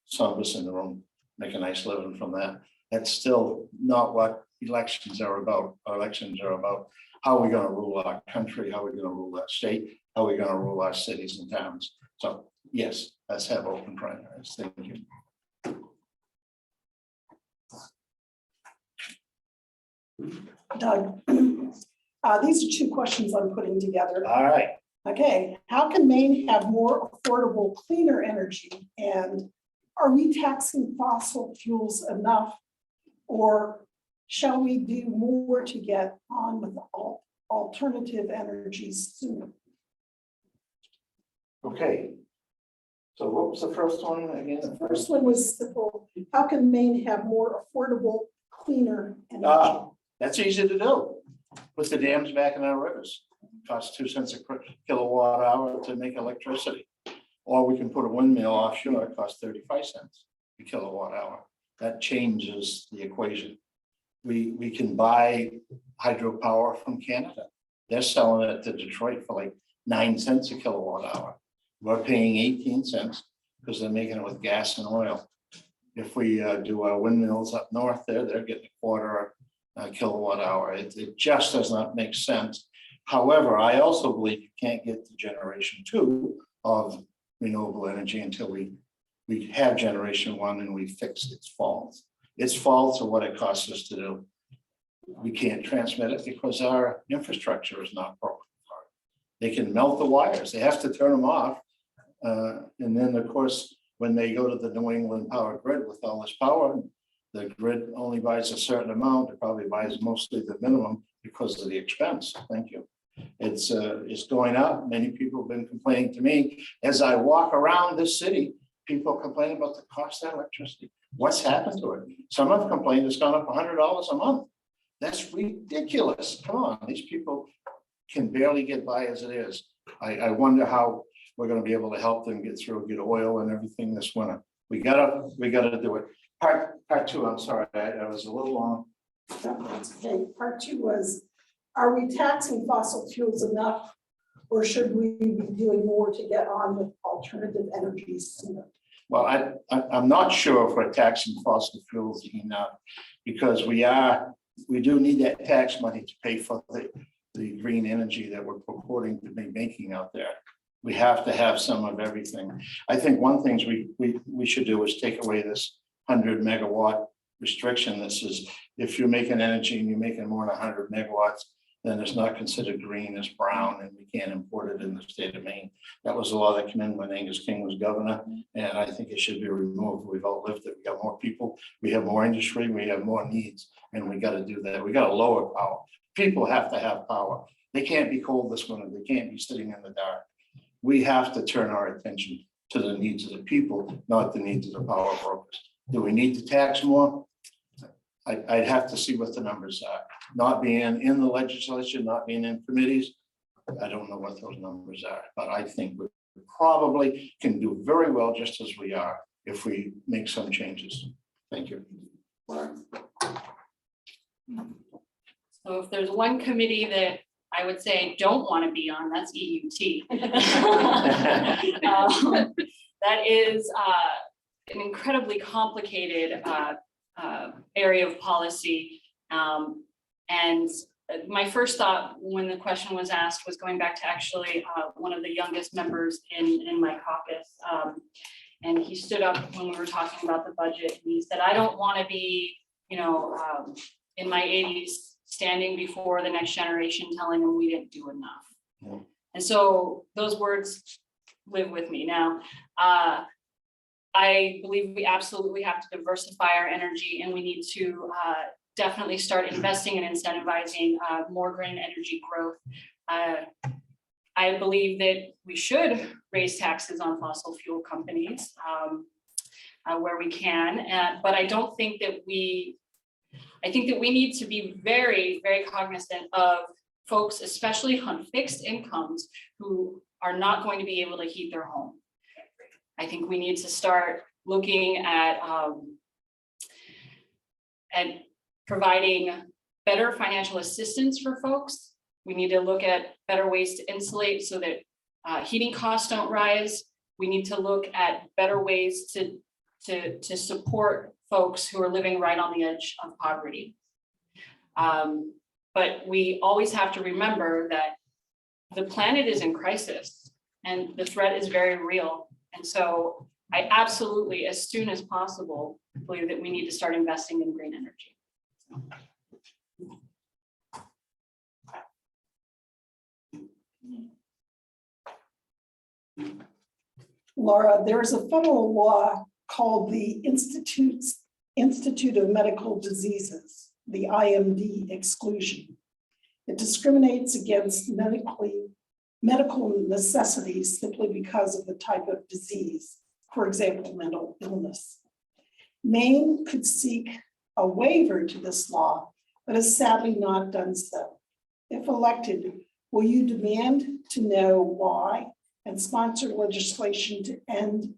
Some of us in the room make a nice living from that. That's still not what elections are about. Our elections are about how we're going to rule our country, how we're going to rule our state, how we're going to rule our cities and towns. So yes, let's have open primaries. Thank you. Doug, these are two questions I'm putting together. All right. Okay, how can Maine have more affordable, cleaner energy? And are we taxing fossil fuels enough? Or shall we do more to get on with alternative energies sooner? Okay. So what was the first one again? The first one was simple. How can Maine have more affordable, cleaner energy? That's easy to do. Put the dams back in our rivers. Costs 2 cents a kilowatt hour to make electricity. Or we can put a windmill offshore, it costs 35 cents a kilowatt hour. That changes the equation. We can buy hydropower from Canada. They're selling it to Detroit for like 9 cents a kilowatt hour. We're paying 18 cents because they're making it with gas and oil. If we do our windmills up north there, they're getting a quarter kilowatt hour. It just does not make sense. However, I also believe you can't get to generation two of renewable energy until we have generation one and we fix its faults. Its faults are what it costs us to do. We can't transmit it because our infrastructure is not broken. They can melt the wires. They have to turn them off. And then, of course, when they go to the New England power grid with all this power, the grid only buys a certain amount. It probably buys mostly the minimum because of the expense. Thank you. It's going up. Many people have been complaining to me as I walk around this city. People complain about the cost of electricity. What's happened to it? Some have complained it's gone up $100 a month. That's ridiculous. Come on, these people can barely get by as it is. I wonder how we're going to be able to help them get through, get oil and everything this winter. We gotta do it. Part two, I'm sorry, I was a little long. Okay, part two was, are we taxing fossil fuels enough? Or should we be doing more to get on with alternative energies sooner? Well, I'm not sure if we're taxing fossil fuels enough, because we do need that tax money to pay for the green energy that we're purporting to be making out there. We have to have some of everything. I think one thing we should do is take away this 100 megawatt restriction that says if you're making energy and you're making more than 100 megawatts, then it's not considered green, it's brown, and we can't import it in the state of Maine. That was a law that came in when Angus King was governor, and I think it should be removed. We've outlived it. We got more people, we have more industry, we have more needs, and we got to do that. We got to lower power. People have to have power. They can't be cold this winter. They can't be sitting in the dark. We have to turn our attention to the needs of the people, not the needs of the power brokers. Do we need to tax more? I'd have to see what the numbers are. Not being in the legislature, not being in committees, I don't know what those numbers are, but I think we probably can do very well just as we are if we make some changes. Thank you. So if there's one committee that I would say don't want to be on, that's EUT. That is an incredibly complicated area of policy. And my first thought when the question was asked was going back to actually one of the youngest members in my caucus. And he stood up when we were talking about the budget and he said, I don't want to be, in my 80s, standing before the next generation telling them we didn't do enough. Yeah. And so those words live with me now. I believe we absolutely have to diversify our energy and we need to definitely start investing and incentivizing more green energy growth. I believe that we should raise taxes on fossil fuel companies where we can, but I don't think that I think that we need to be very, very cognizant of folks, especially on fixed incomes, who are not going to be able to heat their home. I think we need to start looking at providing better financial assistance for folks. We need to look at better ways to insulate so that heating costs don't rise. We need to look at better ways to support folks who are living right on the edge of poverty. But we always have to remember that the planet is in crisis and the threat is very real. And so I absolutely, as soon as possible, believe that we need to start investing in green energy. Laura, there is a federal law called the Institute of Medical Diseases, the IMD exclusion. It discriminates against medical necessities simply because of the type of disease, for example, mental illness. Maine could seek a waiver to this law, but has sadly not done so. If elected, will you demand to know why and sponsor legislation to end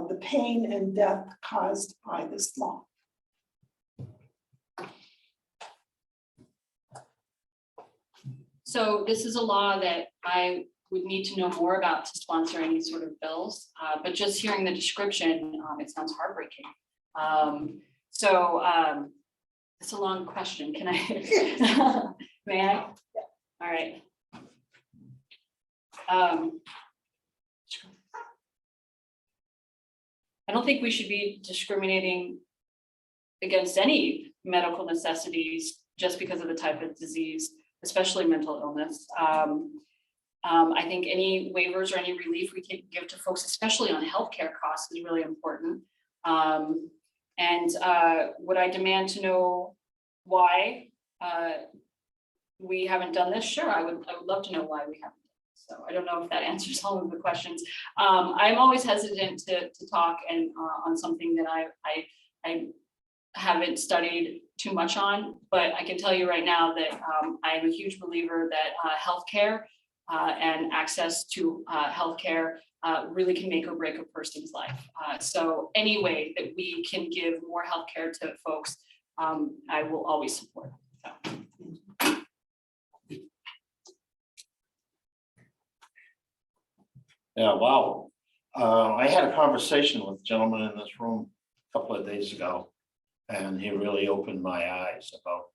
the pain and death caused by this law? So this is a law that I would need to know more about to sponsor any sort of bills, but just hearing the description, it sounds heartbreaking. It's a long question. Can I, may I? All right. I don't think we should be discriminating against any medical necessities just because of the type of disease, especially mental illness. I think any waivers or any relief we can give to folks, especially on healthcare costs, is really important. Would I demand to know why we haven't done this? Sure, I would love to know why we haven't. So I don't know if that answers all of the questions. I'm always hesitant to talk and on something that I haven't studied too much on, but I can tell you right now that I'm a huge believer that healthcare and access to healthcare really can make or break a person's life. So any way that we can give more healthcare to folks, I will always support. So. Yeah, wow. I had a conversation with a gentleman in this room a couple of days ago, and he really opened my eyes about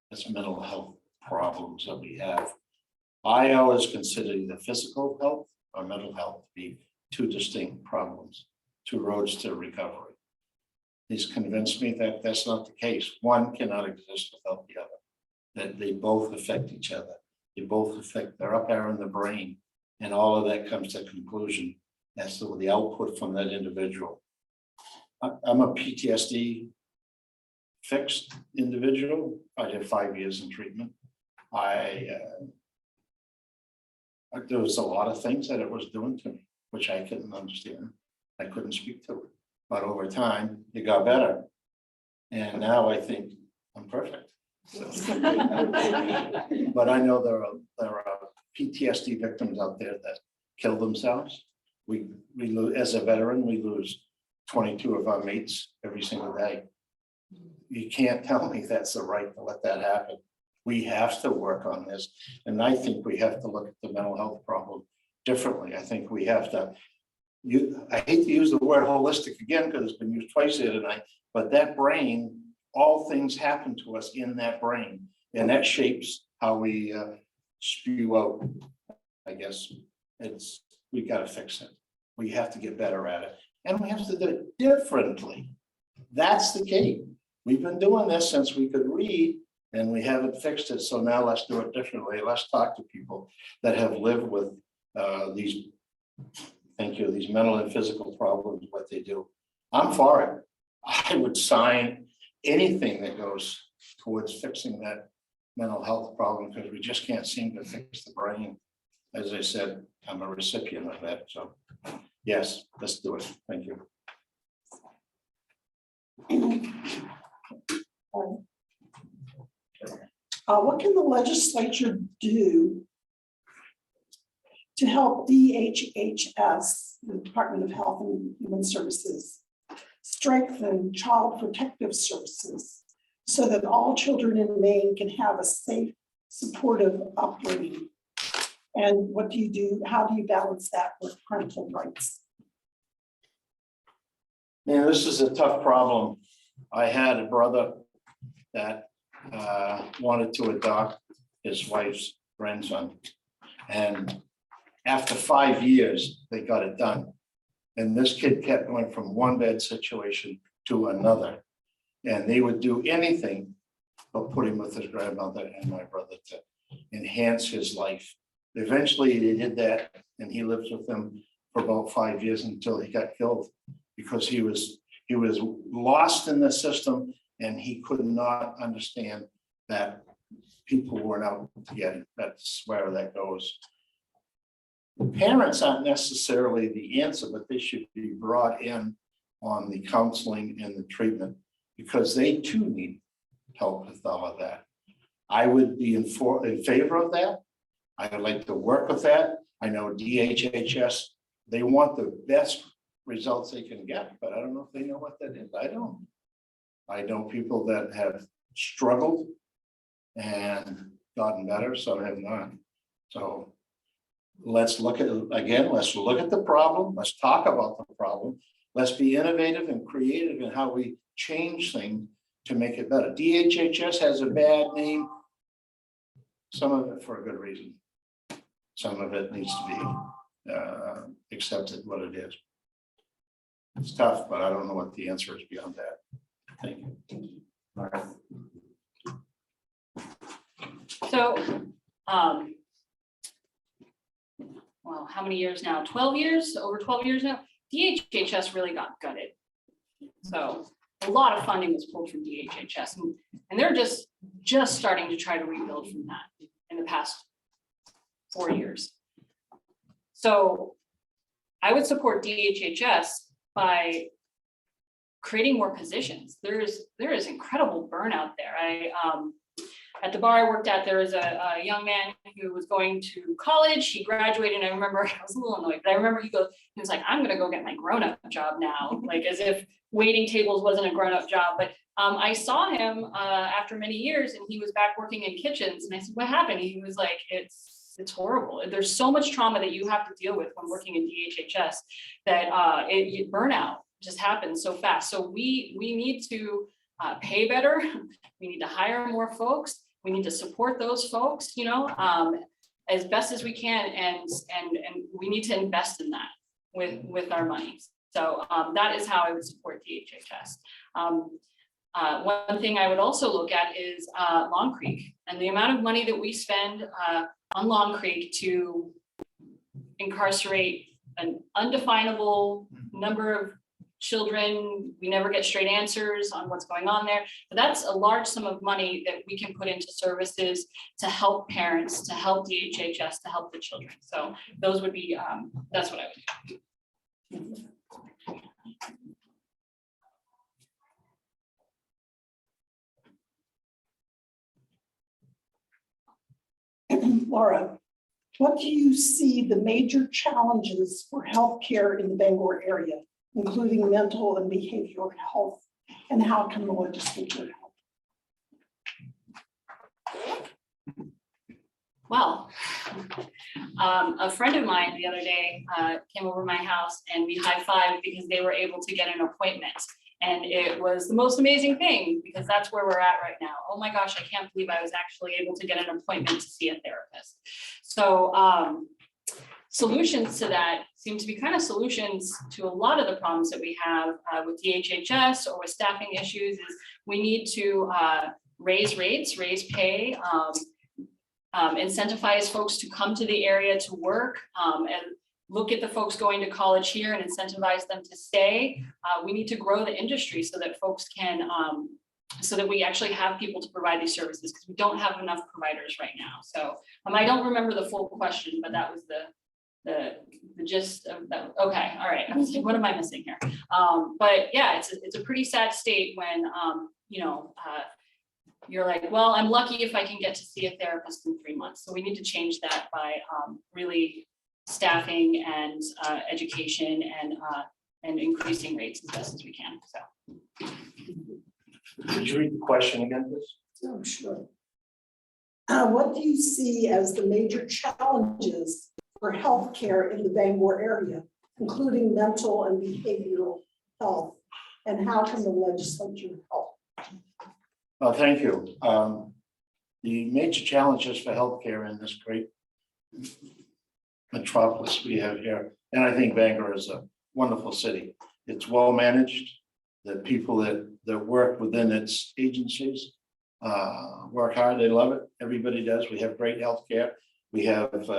this mental health problems that we have. I always consider the physical health or mental health to be two distinct problems, two roads to recovery. He's convinced me that that's not the case. One cannot exist without the other, that they both affect each other. They both affect, they're up there in the brain. And all of that comes to conclusion as to the output from that individual. I'm a PTSD fixed individual. I did 5 years in treatment. There was a lot of things that it was doing to me, which I couldn't understand. I couldn't speak to it. But over time, it got better. And now I think I'm perfect. So. But I know there are PTSD victims out there that kill themselves. We lose, as a veteran, we lose 22 of our mates every single day. You can't tell me that's the right to let that happen. We have to work on this. And I think we have to look at the mental health problem differently. I think we have to, I hate to use the word holistic again, because it's been used twice here tonight, but that brain all things happen to us in that brain, and that shapes how we spew out. I guess we gotta fix it. We have to get better at it, and we have to do it differently. That's the key. We've been doing this since we could read, and we haven't fixed it, so now let's do it differently. Let's talk to people that have lived with these, thank you, these mental and physical problems, what they do. I'm for it. I would sign anything that goes towards fixing that mental health problem, because we just can't seem to fix the brain. As I said, I'm a recipient of that, so yes, let's do it. Thank you. What can the legislature do to help DHHS, the Department of Health and Human Services, strengthen child protective services so that all children in Maine can have a safe, supportive upbringing? And what do you do? How do you balance that with parental rights? Man, this is a tough problem. I had a brother that wanted to adopt his wife's grandson. And after 5 years, they got it done. And this kid kept going from one bed situation to another. And they would do anything but put him with his grandmother and my brother to enhance his life. Eventually, they did that, and he lived with them for about 5 years until he got killed, because he was lost in the system, and he could not understand that people weren't out to get him. That's where that goes. Parents aren't necessarily the answer, but they should be brought in on the counseling and the treatment, because they too need help with all of that. I would be in favor of that. I would like to work with that. I know DHHS, they want the best results they can get, but I don't know if they know what that is. I don't. I know people that have struggled and gotten better, some have not. So let's look at, again, let's look at the problem. Let's talk about the problem. Let's be innovative and creative in how we change things to make it better. DHHS has a bad name, some of it for a good reason. Some of it needs to be accepted what it is. It's tough, but I don't know what the answer is beyond that. Thank you. All right. So, well, how many years now? 12 years, over 12 years now. DHHS really got gutted. So a lot of funding was pulled from DHHS, and they're just starting to try to rebuild from that in the past 4 years. So I would support DHHS by creating more positions. There is incredible burnout there. At the bar I worked at, there was a young man who was going to college. He graduated, and I remember I was a little annoyed, but I remember he was like, I'm gonna go get my grown-up job now, like as if waiting tables wasn't a grown-up job. But I saw him after many years, and he was back working in kitchens, and I said, what happened? He was like, it's horrible. There's so much trauma that you have to deal with when working in DHHS that burnout just happens so fast. So we need to pay better. We need to hire more folks. We need to support those folks, you know, as best as we can, and we need to invest in that with our money. So that is how I would support DHHS. One thing I would also look at is Long Creek and the amount of money that we spend on Long Creek to incarcerate an undefinable number of children. We never get straight answers on what's going on there. But that's a large sum of money that we can put into services to help parents, to help DHHS, to help the children. So those would be, that's what I would do. Laura, what do you see the major challenges for healthcare in the Bangor area, including mental and behavioral health, and how can the legislature help? Well, a friend of mine the other day came over my house, and we high-fived because they were able to get an appointment. And it was the most amazing thing because that's where we're at right now. Oh my gosh, I can't believe I was actually able to get an appointment to see a therapist. So solutions to that seem to be kind of solutions to a lot of the problems that we have with DHHS or with staffing issues is we need to raise rates, raise pay, incentivize folks to come to the area to work and look at the folks going to college here and incentivize them to stay. We need to grow the industry so that folks can, so that we actually have people to provide these services because we don't have enough providers right now. So I don't remember the full question, but that was the gist of that. Okay, all right. I was like, what am I missing here? But yeah, it's a pretty sad state when you're like, well, I'm lucky if I can get to see a therapist in 3 months. So we need to change that by really staffing and education and increasing rates as best as we can. So Could you read the question again, please? Oh, sure. What do you see as the major challenges for healthcare in the Bangor area, including mental and behavioral health? And how can the legislature help? Well, thank you. The major challenges for healthcare in this great metropolis we have here, and I think Bangor is a wonderful city. It's well managed. The people that work within its agencies work hard. They love it. Everybody does. We have great healthcare. We have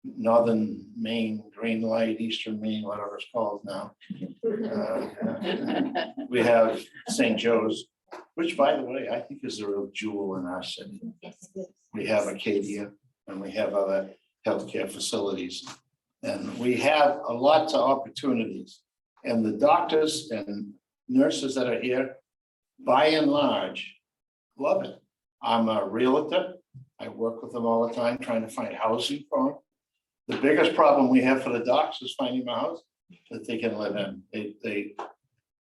Northern Maine, Green Light, Eastern Maine, whatever it's called now. We have St. Joe's, which, by the way, I think is a real jewel in our city. We have Acadia, and we have other healthcare facilities, and we have a lot of opportunities. And the doctors and nurses that are here, by and large, love it. I'm a realtor. I work with them all the time, trying to find housing for them. The biggest problem we have for the docs is finding a house that they can live in. They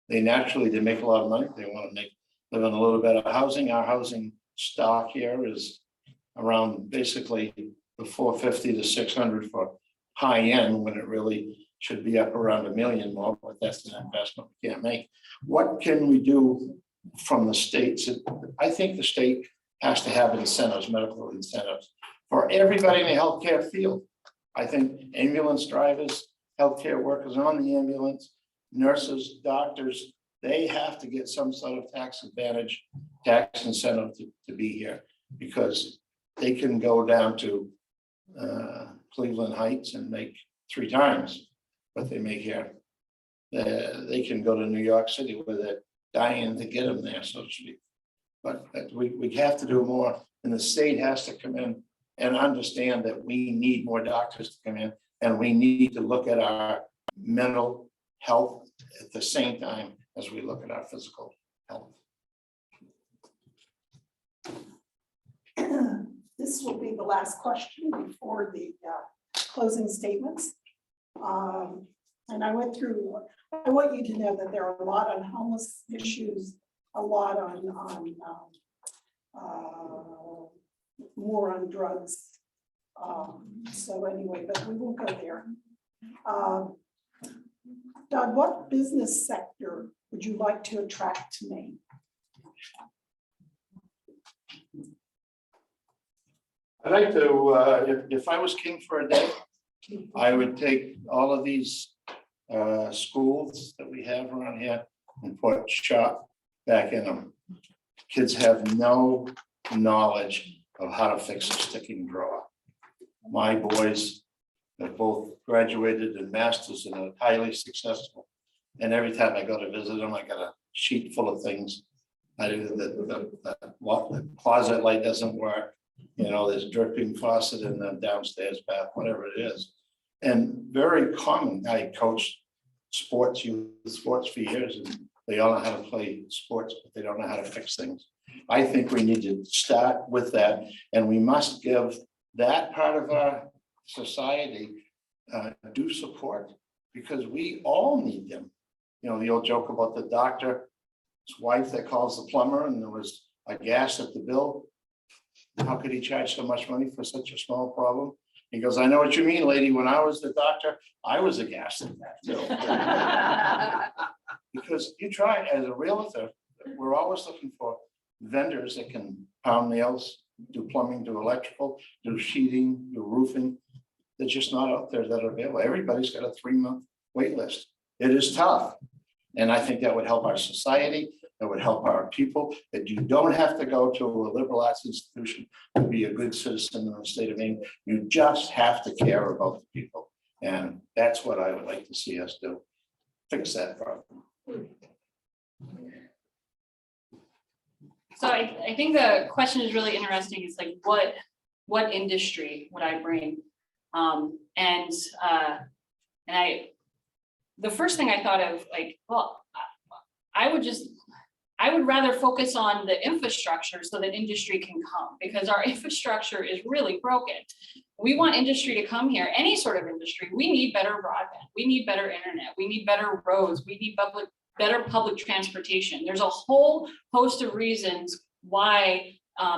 naturally, they make a lot of money. They want to live in a little bit of housing. Our housing stock here is around basically the 450 to 600 for high end, when it really should be up around $1 million more, but that's an investment we can't make. What can we do from the states? I think the state has to have incentives, medical incentives for everybody in the healthcare field. I think ambulance drivers, healthcare workers on the ambulance, nurses, doctors, they have to get some sort of tax advantage, tax incentive to be here, because they can go down to Cleveland Heights and make 3 times what they make here. They can go to New York City where they're dying to get them there, so to speak. But we have to do more, and the state has to come in and understand that we need more doctors to come in, and we need to look at our mental health at the same time as we look at our physical health. This will be the last question before the closing statements. And I went through, I want you to know that there are a lot on homeless issues, a lot on more on drugs. So anyway, but we won't go there. Doug, what business sector would you like to attract to Maine? I'd like to, if I was king for a day, I would take all of these schools that we have around here and put shop back in them. Kids have no knowledge of how to fix a sticking drawer. My boys have both graduated in masters and are highly successful. And every time I go to visit them, I got a sheet full of things. The closet light doesn't work. You know, there's dripping faucet in the downstairs bath, whatever it is. And very common. I coached youth sports for years, and they all know how to play sports, but they don't know how to fix things. I think we need to start with that, and we must give that part of our society due support, because we all need them. You know, the old joke about the doctor's wife that calls the plumber and there was a gas at the bill. How could he charge so much money for such a small problem? He goes, I know what you mean, lady. When I was the doctor, I was aghast at that too. because you try as a realtor, we're always looking for vendors that can pound nails, do plumbing, do electrical, do sheeting, do roofing. They're just not out there that are available. Everybody's got a 3-month wait list. It is tough. And I think that would help our society. That would help our people, that you don't have to go to a liberal arts institution to be a good citizen in the state of Maine. You just have to care about the people. And that's what I would like to see us do. Fix that problem. So I think the question is really interesting. It's like, what industry would I bring? The first thing I thought of, like, well, I would rather focus on the infrastructure so that industry can come, because our infrastructure is really broken. We want industry to come here, any sort of industry. We need better broadband. We need better internet. We need better roads. We need better public transportation. There's a whole host of reasons why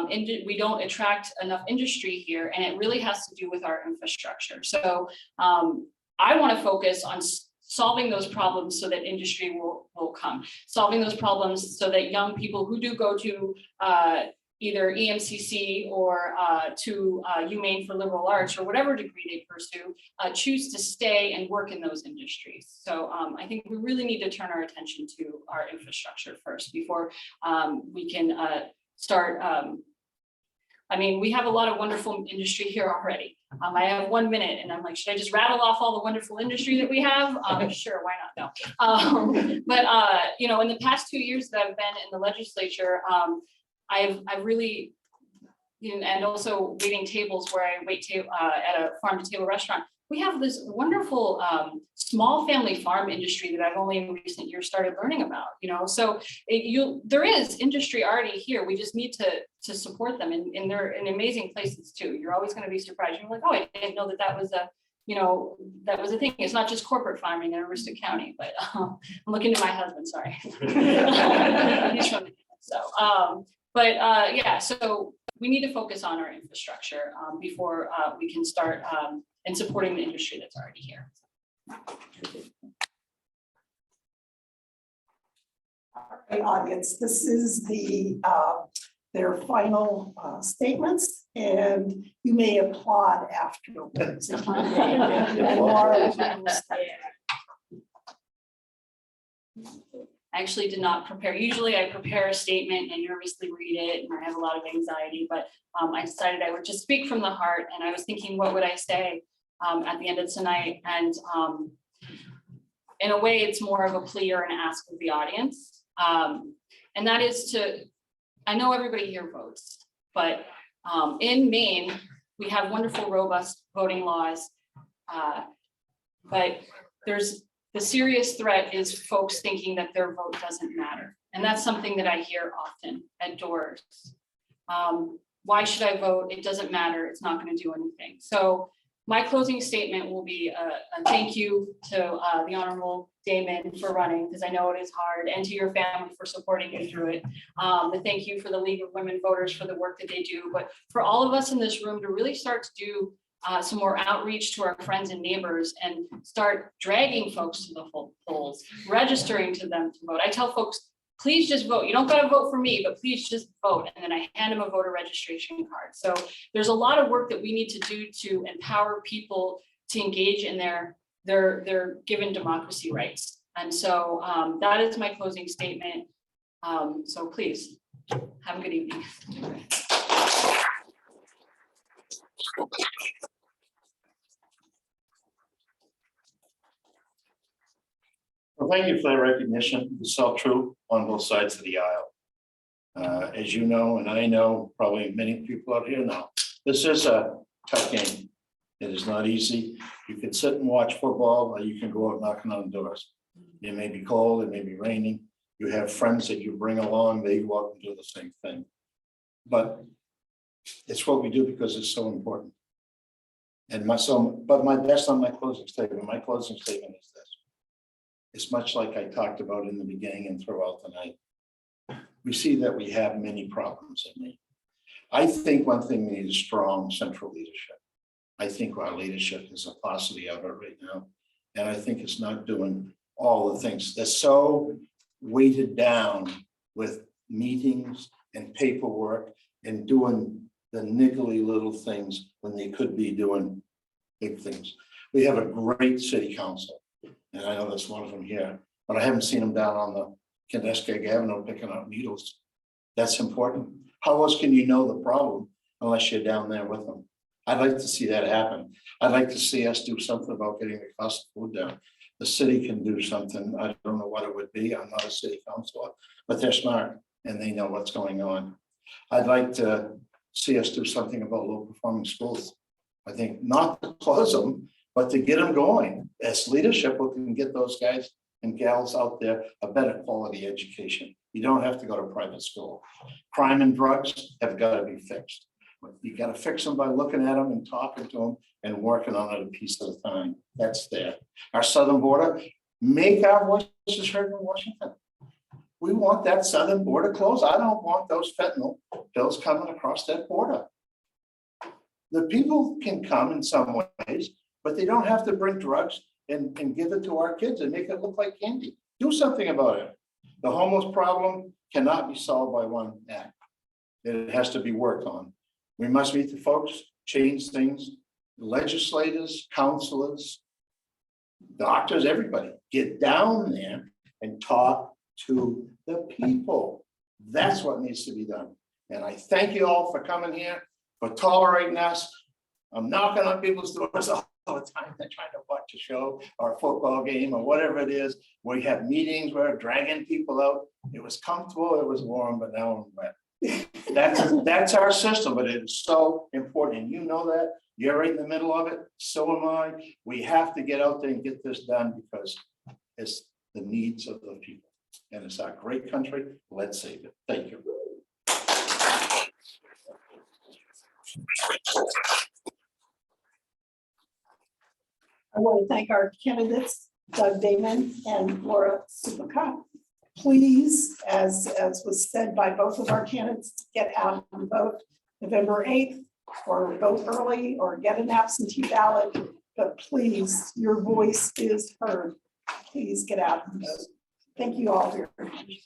we don't attract enough industry here, and it really has to do with our infrastructure. So I want to focus on solving those problems so that industry will come, solving those problems so that young people who do go to either EMCC or to UMaine for liberal arts or whatever degree they pursue, choose to stay and work in those industries. So I think we really need to turn our attention to our infrastructure first before we can start. I mean, we have a lot of wonderful industry here already. I have 1 minute and I'm like, should I just rattle off all the wonderful industry that we have? Sure, why not? No. But you know, in the past 2 years that I've been in the legislature, I've really, you know, and also waiting tables where I wait at a farm to table restaurant. We have this wonderful small family farm industry that I've only in recent years started learning about, you know, so there is industry already here. We just need to support them, and they're in amazing places too. You're always going to be surprised. You're like, oh, I didn't know that was a, you know, that was a thing. It's not just corporate farming in Aroostook County, but I'm looking to my husband, sorry. He's from the, so, yeah, so we need to focus on our infrastructure before we can start and supporting the industry that's already here. All right, audience, this is their final statements, and you may applaud afterwards. And Laura will stay. I actually did not prepare. Usually I prepare a statement and nervously read it, and I have a lot of anxiety, but I decided I would just speak from the heart. And I was thinking, what would I say at the end of tonight? And in a way, it's more of a plea or an ask of the audience. And that is to, I know everybody here votes, but in Maine, we have wonderful, robust voting laws. But the serious threat is folks thinking that their vote doesn't matter. And that's something that I hear often at doors. Why should I vote? It doesn't matter. It's not going to do anything. So my closing statement will be a thank you to the Honorable Damon for running, because I know it is hard, and to your family for supporting you through it. The thank you for the League of Women Voters for the work that they do, but for all of us in this room to really start to do some more outreach to our friends and neighbors and start dragging folks to the polls, registering to them to vote. I tell folks, please just vote. You don't got to vote for me, but please just vote. And then I hand them a voter registration card. So there's a lot of work that we need to do to empower people to engage in their given democracy rights. And so that is my closing statement. So please have a good evening. Well, thank you for that recognition. It's all true on both sides of the aisle. As you know, and I know, probably many people out here know, this is a tough game. It is not easy. You can sit and watch football, or you can go out knocking on doors. It may be cold, it may be raining. You have friends that you bring along, they go out and do the same thing. But it's what we do because it's so important. And but that's not my closing statement. My closing statement is this. It's much like I talked about in the beginning and throughout the night. We see that we have many problems in Maine. I think one thing we need is strong central leadership. I think our leadership is a paucity of it right now. And I think it's not doing all the things. They're so weighted down with meetings and paperwork and doing the niggly little things when they could be doing big things. We have a great city council, and I know there's one of them here, but I haven't seen them down on the Candesca Avenue picking up needles. That's important. How else can you know the problem unless you're down there with them? I'd like to see that happen. I'd like to see us do something about getting the cost of food down. The city can do something. I don't know what it would be. I'm not a city councilor, but they're smart and they know what's going on. I'd like to see us do something about low performing schools. I think not to close them, but to get them going. As leadership, we can get those guys and gals out there a better quality education. You don't have to go to private school. Crime and drugs have got to be fixed. You got to fix them by looking at them and talking to them and working on it a piece at a time. That's there. Our southern border, make our voices heard in Washington. We want that southern border closed. I don't want those fentanyl pills coming across that border. The people can come in some ways, but they don't have to bring drugs and give it to our kids and make it look like candy. Do something about it. The homeless problem cannot be solved by one act. It has to be worked on. We must meet the folks, change things. Legislators, councilors, doctors, everybody, get down there and talk to the people. That's what needs to be done. And I thank you all for coming here, for tolerating us. I'm knocking on people's doors all the time. They're trying to watch a show or a football game or whatever it is. We have meetings where we're dragging people out. It was comfortable, it was warm, but now I'm wet. That's our system, but it is so important. And you know that. You're right in the middle of it. So am I. We have to get out there and get this done because it's the needs of the people. And it's our great country. Let's save it. Thank you. I want to thank our candidates, Doug Damon and Laura Supaka. Please, as was said by both of our candidates, get out and vote November 8th, or vote early, or get an absentee ballot. But please, your voice is heard. Please get out and vote. Thank you all for your attention.